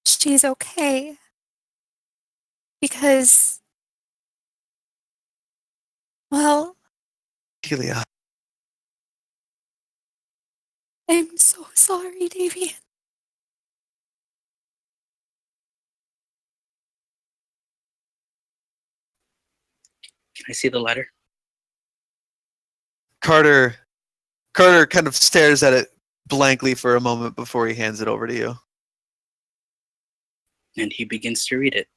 she's okay. Because, well, Delia. I'm so sorry, Davian. Can I see the letter? Carter kind of stares at it blankly for a moment before he hands it over to you. And he begins to read it.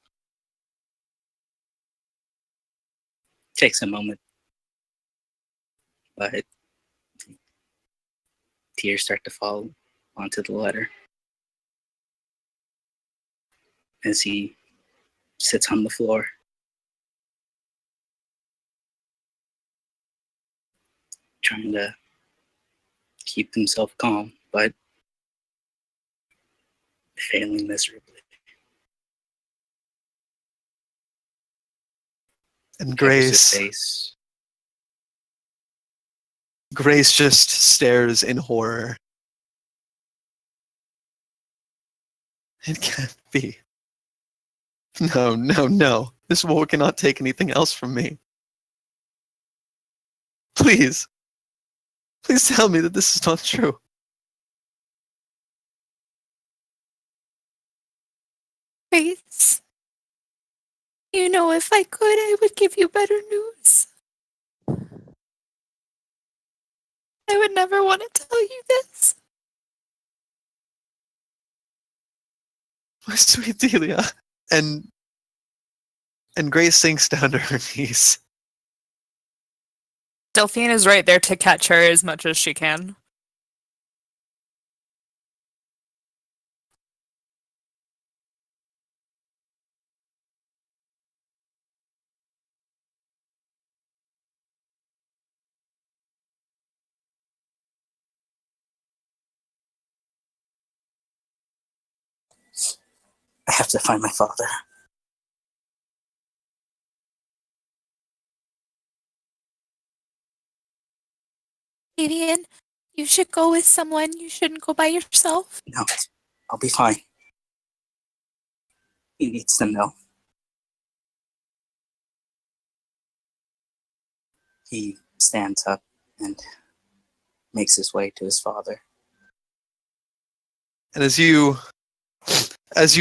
Takes a moment, but tears start to fall onto the letter as he sits on the floor. Trying to keep himself calm, but failing miserably. And Covers his Grace face. Grace just stares in horror. It can't be. No, no, no. This war cannot take anything else from me. Please. Please tell me that this is not true. Grace, you know, if I could, I would give you better news. I would never want to tell you this. My sweet Delia. And Grace sinks down to her knees. Delphine is right there to catch her as much as she can. I have to find my father. Avian, you should go with someone. You shouldn't go by yourself. No, I'll be fine. He needs to know. He stands up and makes his way to his father. And as you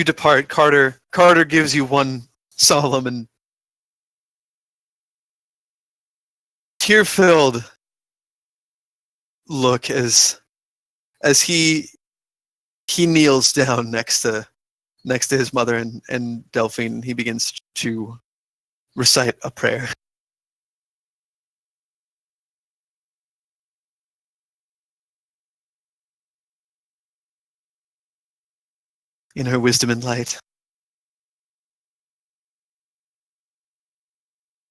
depart, Carter gives you one solemn and tear-filled look as he kneels down next to his mother and Delphine. He begins to recite a prayer. in her wisdom and light.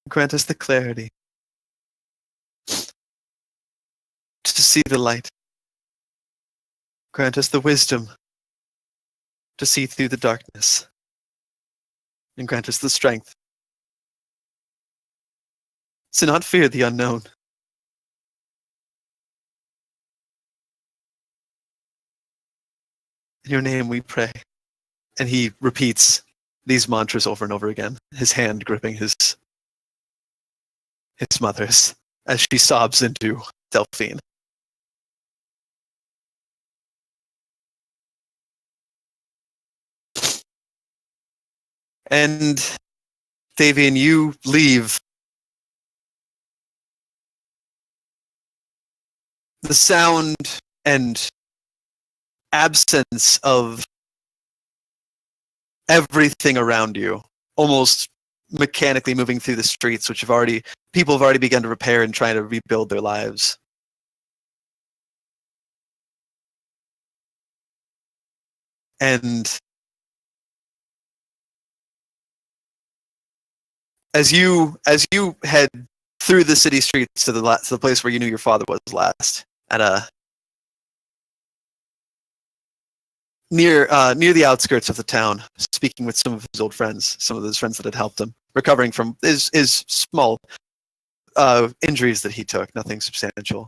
Grant us the clarity to see the light. Grant us the wisdom to see through the darkness. And grant us the strength to not fear the unknown. In your name we pray. And he repeats these mantras over and over again, his hand gripping his mother's as she sobs into Delphine. And Davian, you leave. The sound and absence of everything around you, almost mechanically moving through the streets, which people have already begun to repair and try to rebuild their lives. And as you head through the city streets to the place where you knew your father was last, at near the outskirts of the town, speaking with some of his old friends, some of those friends that had helped him, recovering from his small injuries that he took, nothing substantial.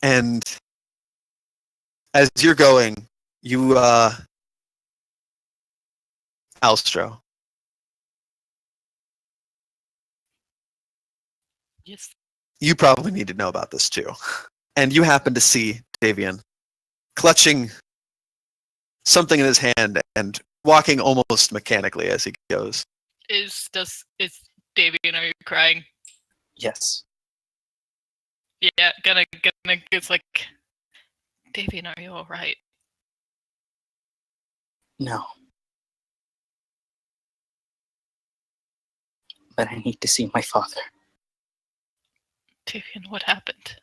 And as you're going, you, Alstro, Yes. you probably need to know about this too. And you happen to see Davian clutching something in his hand and walking almost mechanically as he goes. Is Davian, are you crying? Yes. Yeah, gonna it's like, Davian, are you alright? No. But I need to see my father. Davian, what happened?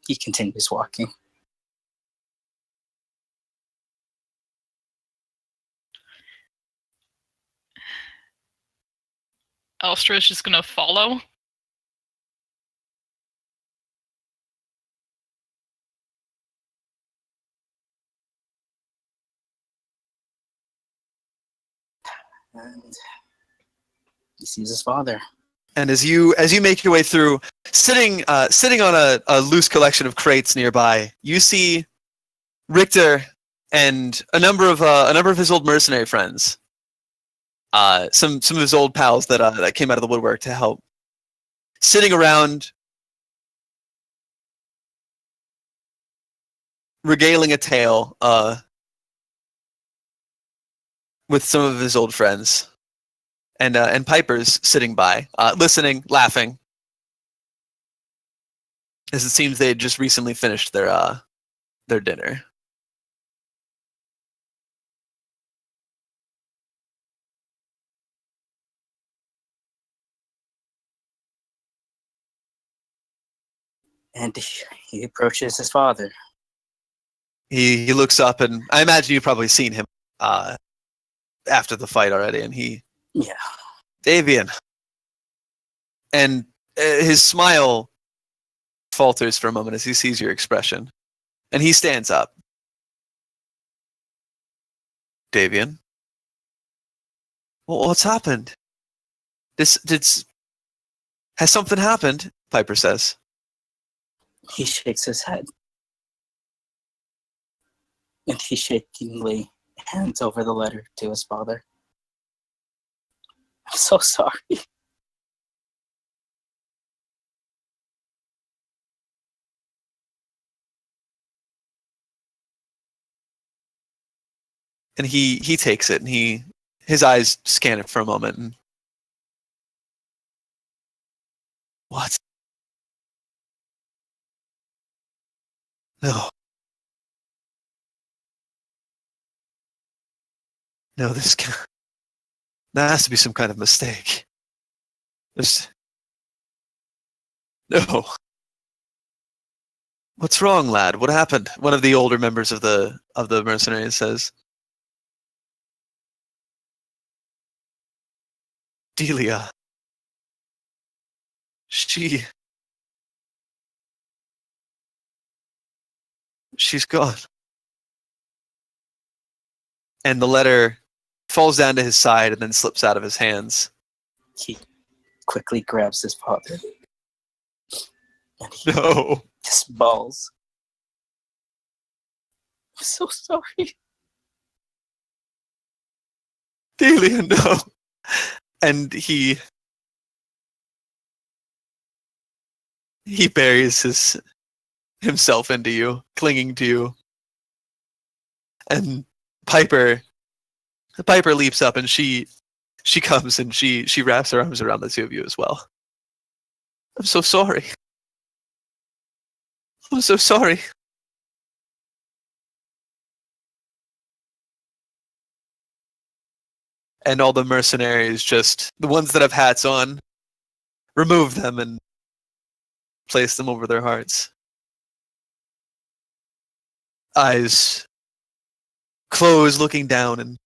He continues walking. Alstra's just gonna follow? And he sees his father. And as you make your way through, sitting on a loose collection of crates nearby, you see Richter and a number of his old mercenary friends, some of his old pals that came out of the woodwork to help, sitting around, regaling a tale with some of his old friends. And Piper's sitting by, listening, laughing, as it seems they had just recently finished their dinner. And he approaches his father. He looks up, and I imagine you've probably seen him after the fight already, and Yeah. Davian. And his smile falters for a moment as he sees your expression. And he stands up. Davian? Well, what's happened? Has something happened? Piper says. He shakes his head. And he shakingly hands over the letter to his father. I'm so sorry. And he takes it, and his eyes scan it for a moment. And, what? No. No, this That has to be some kind of mistake. There's no. What's wrong, lad? What happened? One of the older members of the mercenaries says. Delia. She's gone. And the letter falls down to his side and then slips out of his hands. He quickly grabs his father. And he No. just bawls. I'm so sorry. Delia, no. And he buries himself into you, clinging to you. And Piper leaps up and she comes and she wraps her arms around the two of you as well. I'm so sorry. I'm so sorry. And all the mercenaries, just the ones that have hats on, remove them and place them over their hearts. Eyes closed, looking down, and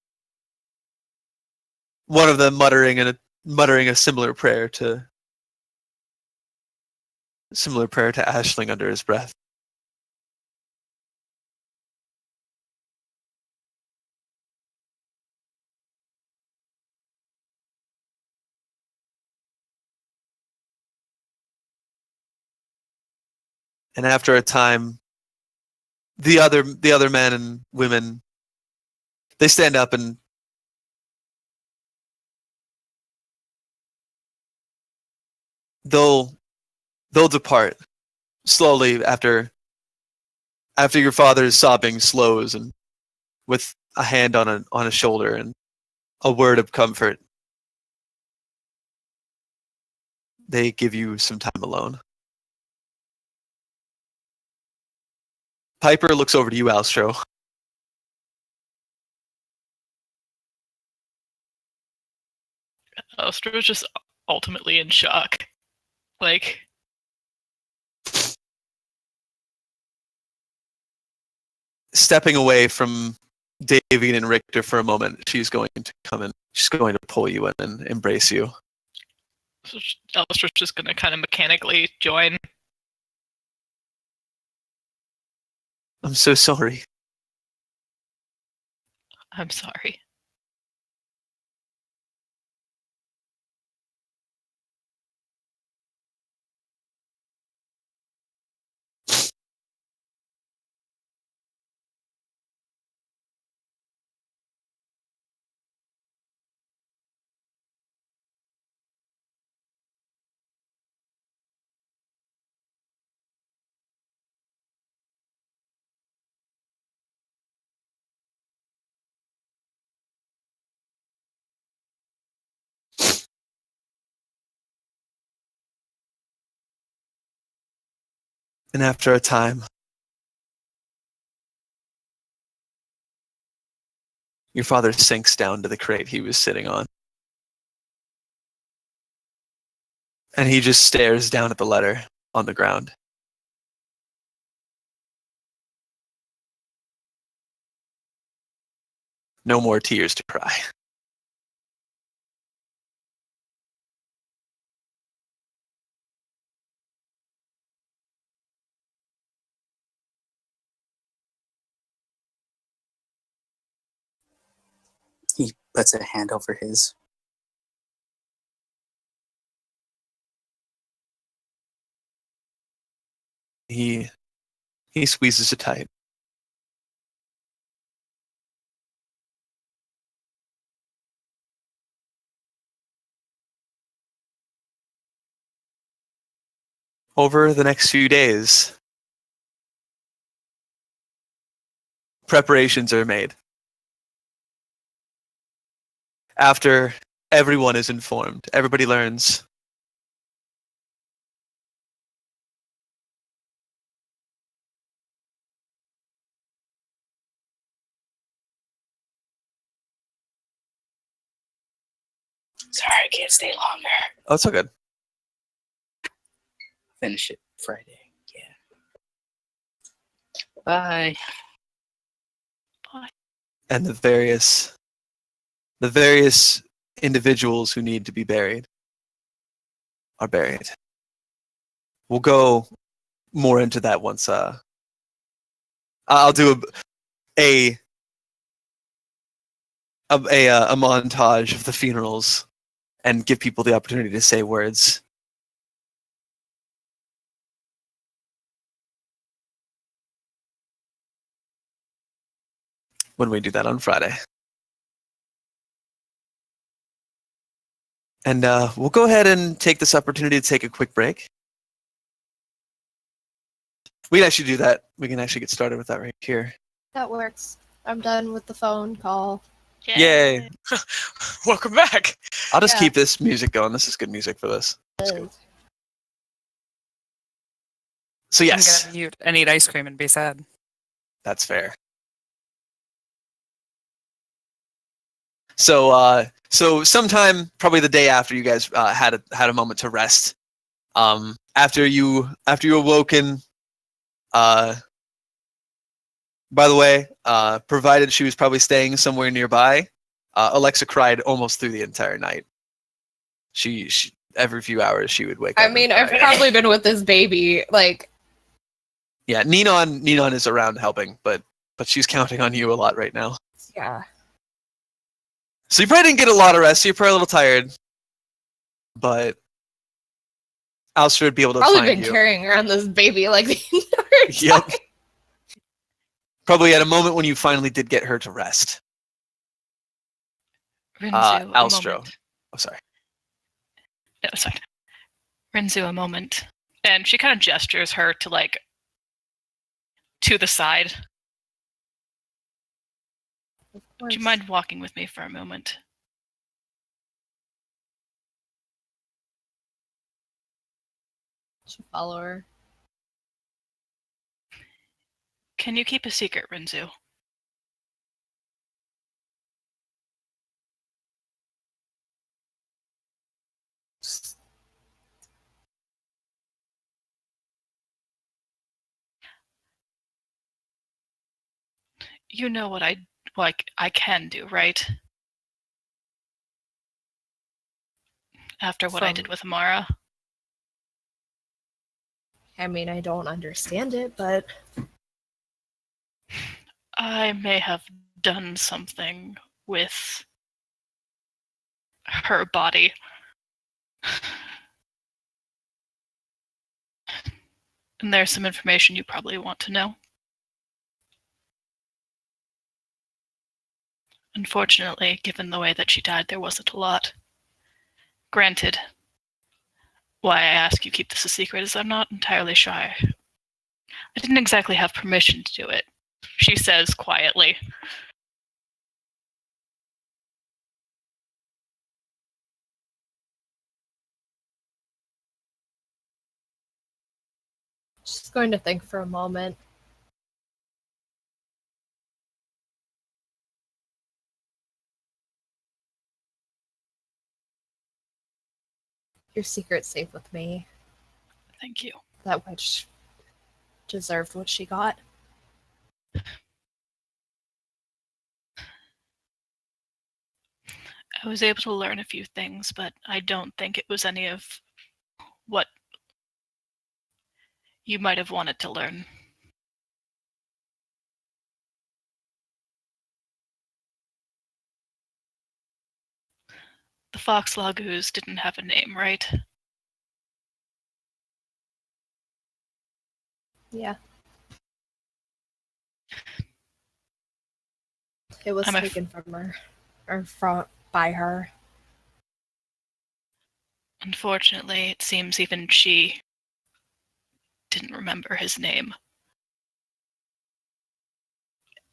one of them muttering a similar prayer to Ashling under his breath. And after a time, the other men and women, they stand up and they'll depart slowly after your father's sobbing slows, and with a hand on a shoulder and a word of comfort, they give you some time alone. Piper looks over to you, Alstro. Ostro's just ultimately in shock. Like, Stepping away from Davine and Richter for a moment, she's going to come in. She's going to pull you in and embrace you. Ostro's just gonna kind of mechanically join. I'm so sorry. I'm sorry. And after a time, your father sinks down to the crate he was sitting on. And he just stares down at the letter on the ground. No more tears to cry. He puts a hand over his. He squeezes it tight. Over the next few days, preparations are made. After everyone is informed, everybody learns. Sorry, I can't stay longer. Oh, it's all good. Finish it Friday. Yeah. Bye. Bye. And the various individuals who need to be buried are buried. We'll go more into that once. I'll do a montage of the funerals and give people the opportunity to say words. When we do that on Friday. And we'll go ahead and take this opportunity to take a quick break. We can actually do that. We can actually get started with that right here. That works. I'm done with the phone call. Yay. Welcome back. I'll just Yeah. keep this music going. This is good music for this. That's good. So yes, I'm gonna mute and eat ice cream and be sad. that's fair. So sometime probably the day after you guys had a moment to rest, after you awoken, by the way, provided she was probably staying somewhere nearby, Alexa cried almost through the entire night. She every few hours she would wake up. I mean, I've probably been with this baby, like, Yeah, Ninon is around helping, but she's counting on you a lot right now. yeah. So you probably didn't get a lot of rest. So you're probably a little tired, but Alistair would be able to Probably find been you. carrying around this baby, like, the entire Yep. time. Probably at a moment when you finally did get her to rest. Rinzu, a Alstro. moment. Oh, sorry. No, sorry. Rinzu, a moment. And she kind of gestures her to, like, to the side. Of Do you course. mind walking with me for a moment? Should follow her. Can you keep a secret, Rinzu? You know what I can do, right? After what I did with Amara. I mean, I don't understand it, but I may have done something with her body. And there's some information you probably want to know. Unfortunately, given the way that she died, there wasn't a lot. Granted, why I ask you keep this a secret is I'm not entirely sure. I didn't exactly have permission to do it, she says quietly. she's going to think for a moment. Your secret's safe with me. Thank you. That witch deserved what she got. I was able to learn a few things, but I don't think it was any of what you might have wanted to learn. The Fox Lagoos didn't have a name, right? Yeah. It was I'm a- taken from her. Or by her. Unfortunately, it seems even she didn't remember his name.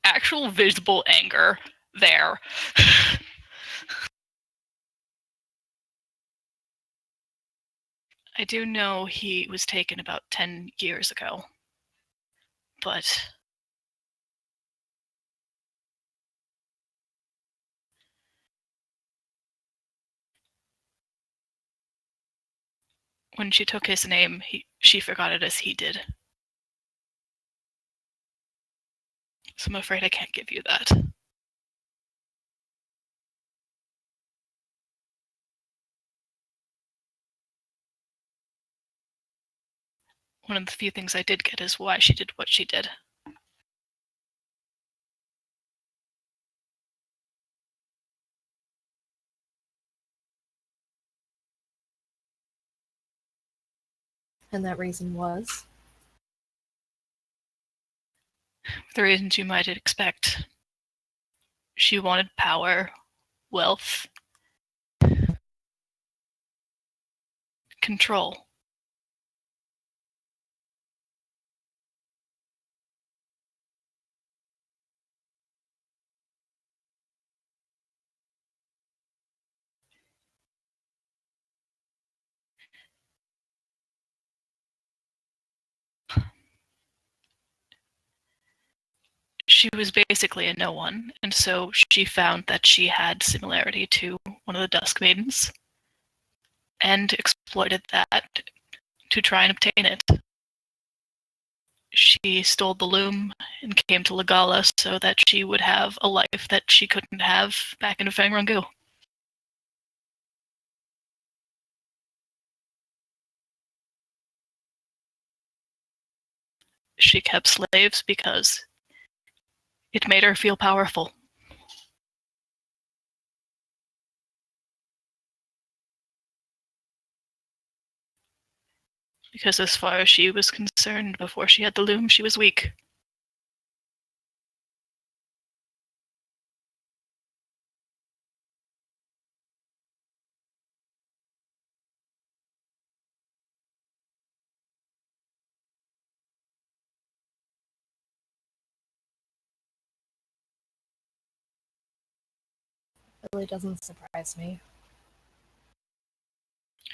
Actual visible anger there. I do know he was taken about 10 years ago, but when she took his name, she forgot it as he did. So I'm afraid I can't give you that. One of the few things I did get is why she did what she did. And that reason was? The reasons you might expect. She wanted power, wealth, control. She was basically a no one, and so she found that she had similarity to one of the Dusk Maidens, and exploited that to try and obtain it. She stole the loom and came to Legala so that she would have a life that she couldn't have back in Fangrangu. She kept slaves because it made her feel powerful. Because as far as she was concerned, before she had the loom, she was weak. It really doesn't surprise me.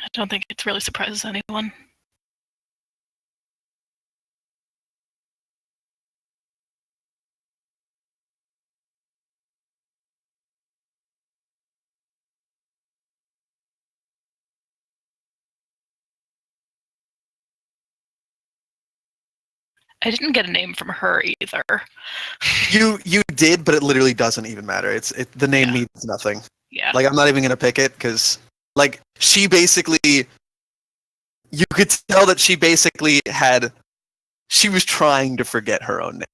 I don't think it really surprises anyone. I didn't get a name from her either. You did, but it literally doesn't even matter. The name Yeah. means nothing. Yeah. Like, I'm not even gonna pick it because, like, she basically, you could tell that she basically she was trying to forget her own name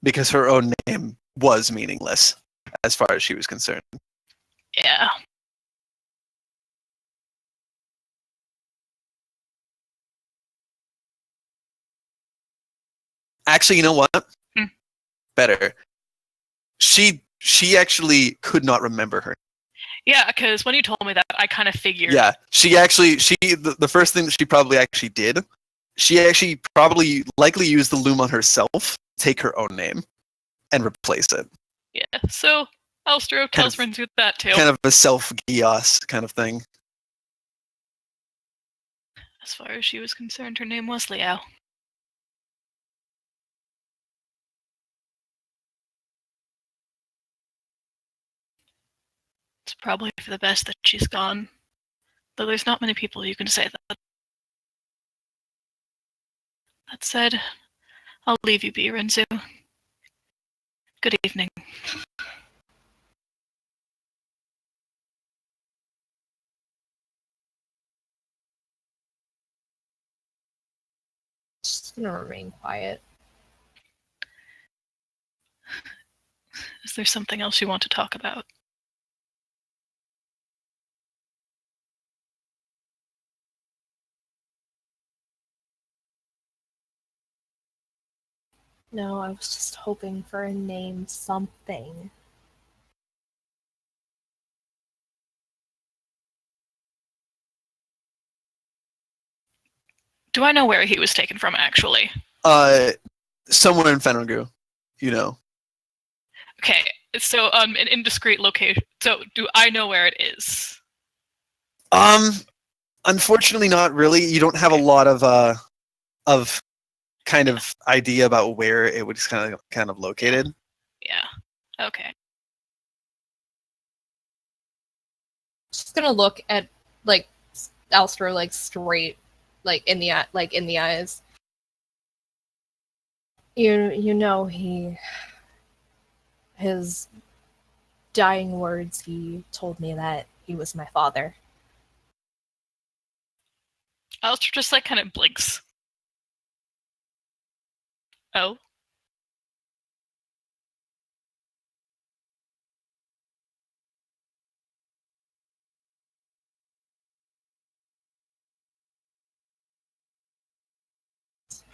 because her own name was meaningless as far as she was concerned. Yeah. Actually, you know what? Hmm. Better. She actually could not remember her. Yeah, because when you told me that, I kind of figured. Yeah, the first thing that she probably actually did, she actually probably likely used the loom on herself, take her own name, and replace it. Yeah, so Elstro tells Renzu that too. Kind of a self-gios kind of thing. As far as she was concerned, her name was Liao. It's probably for the best that she's gone. Though there's not many people you can say that. That said, I'll leave you be, Renzu. Good evening. She's gonna remain quiet. Is there something else you want to talk about? No, I was just hoping for a name something. Do I know where he was taken from, actually? Somewhere in Fenrigu, you know. Okay, so an indiscreet location. So do I know where it is? Unfortunately, not really. You don't have a lot of kind of idea about where it was kind of located. Yeah. Okay. She's gonna look at, like, Alstro like straight, like in the eyes. You know his dying words. He told me that he was my father. Alistair just like kind of blinks. Oh.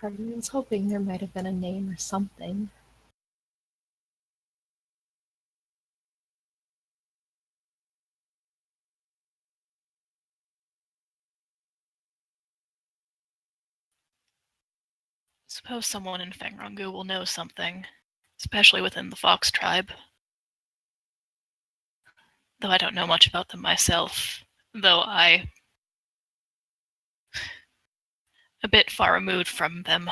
Part of me was hoping there might have been a name or something. Suppose someone in Fengrangu will know something, especially within the Fox tribe. Though I don't know much about them myself, though I a bit far removed from them.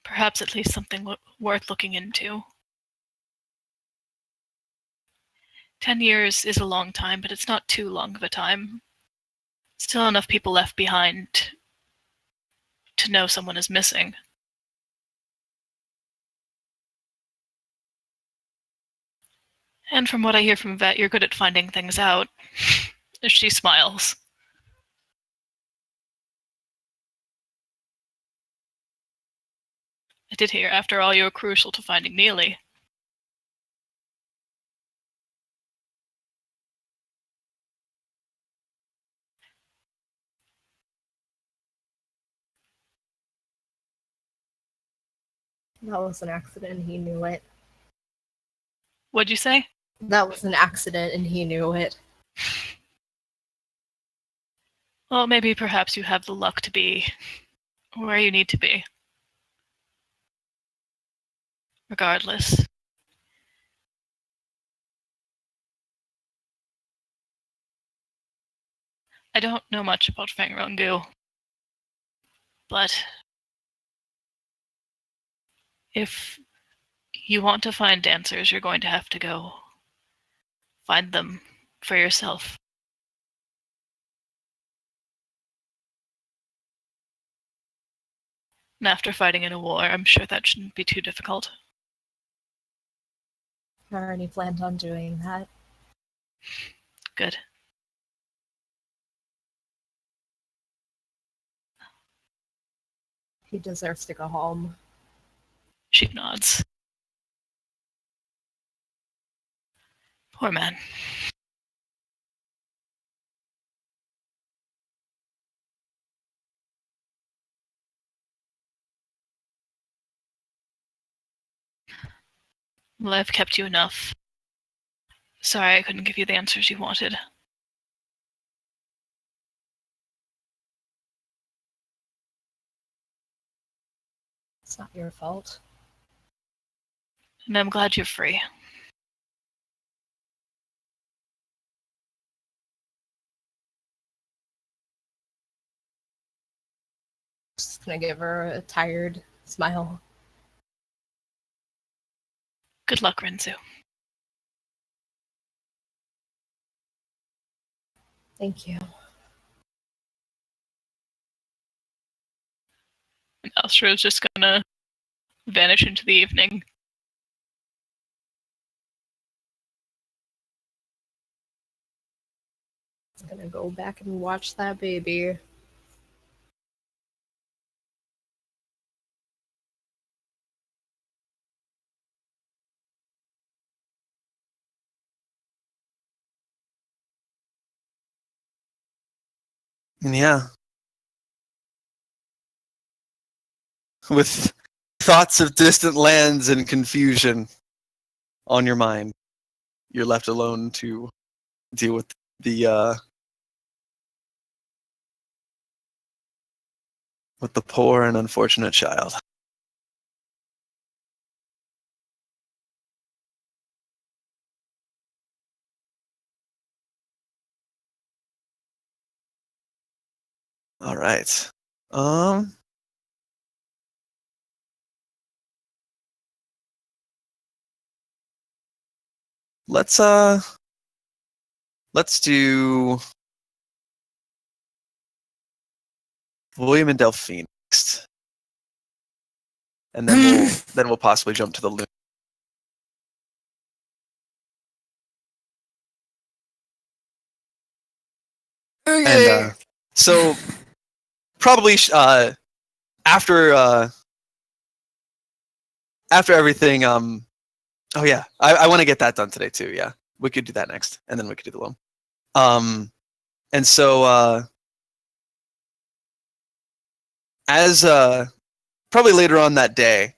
Perhaps at least something worth looking into. 10 years is a long time, but it's not too long of a time. Still enough people left behind to know someone is missing. And from what I hear from Vet, you're good at finding things out. She smiles. I did hear, after all, you were crucial to finding Neely. That was an accident and he knew it. What'd you say? That was an accident and he knew it. Well, maybe perhaps you have the luck to be where you need to be. Regardless. I don't know much about Fangrangu, but if you want to find answers, you're going to have to go find them for yourself. And after fighting in a war, I'm sure that shouldn't be too difficult. I already planned on doing that. Good. He deserves to go home. She nods. Poor man. Well, I've kept you enough. Sorry I couldn't give you the answers you wanted. It's not your fault. And I'm glad you're free. Just gonna give her a tired smile. Good luck, Rinzu. Thank you. And Alstra's just gonna vanish into the evening. I'm gonna go back and watch that baby. And yeah. With thoughts of distant lands and confusion on your mind, you're left alone to deal with the poor and unfortunate child. All right. Let's do William and Delphine next, and then we'll possibly jump to the loon. Okay. And so probably after everything. Oh yeah, I want to get that done today too. Yeah, we could do that next, and then we could do the loan. And so as probably later on that day,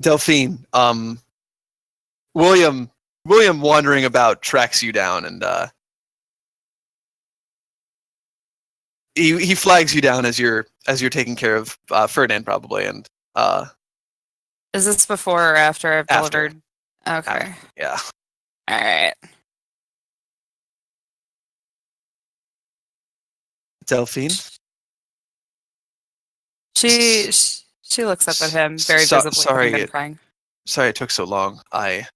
Delphine, William wandering about tracks you down, and he flags you down as you're taking care of Ferdinand probably, and Is this before or after I've After. delivered? Okay. yeah. All right. Delphine, She looks up at him very visibly, sorry, having been crying. sorry it took so long. I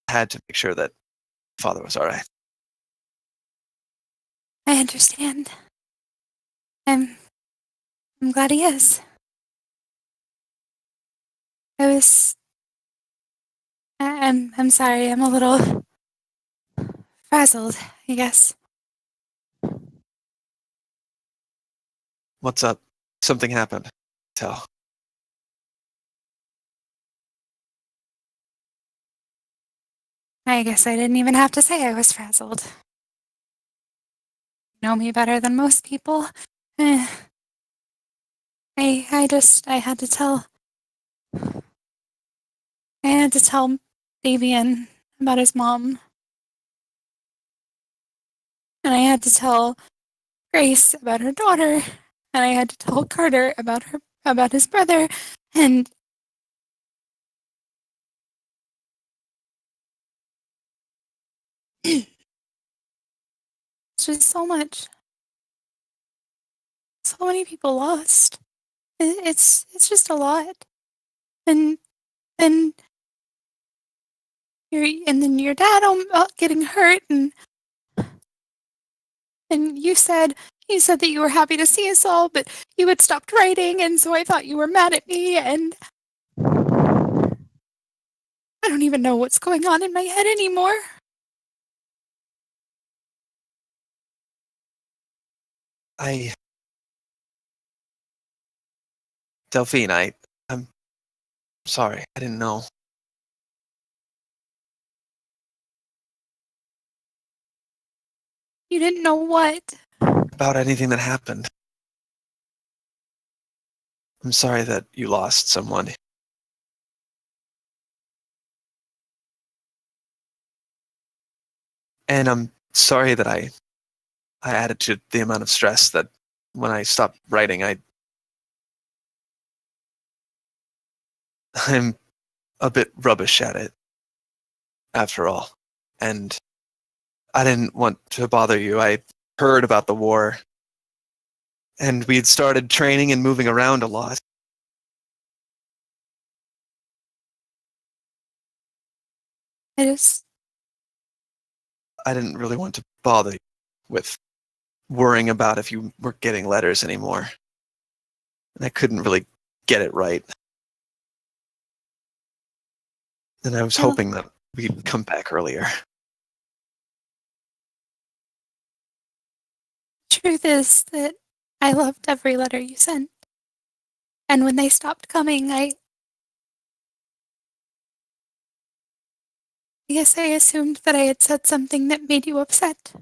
had to make sure that father was all right. I understand. I'm glad he is. I'm sorry, I'm a little frazzled, I guess. What's up? Something happened. Tell. I guess I didn't even have to say I was frazzled. You know me better than most people. Eh, I had to tell. I had to tell Davian about his mom. And I had to tell Grace about her daughter. And I had to tell Carter about his brother. And it's just so much. So many people lost. It's just a lot. And then your dad getting hurt, and you said that you were happy to see us all, but you had stopped writing, and so I thought you were mad at me, and I don't even know what's going on in my head anymore. Delphine, I'm sorry. I didn't know. You didn't know what? About anything that happened. I'm sorry that you lost someone. And I'm sorry that I added to the amount of stress that when I stopped writing, I'm a bit rubbish at it, after all. And I didn't want to bother you. I heard about the war, and we'd started training and moving around a lot. I didn't really want to bother you with worrying about if you were getting letters anymore. And I couldn't really get it right. And I was Well- hoping that we'd come back earlier. Truth is that I loved every letter you sent. And when they stopped coming, I guess I assumed that I had said something that made you upset.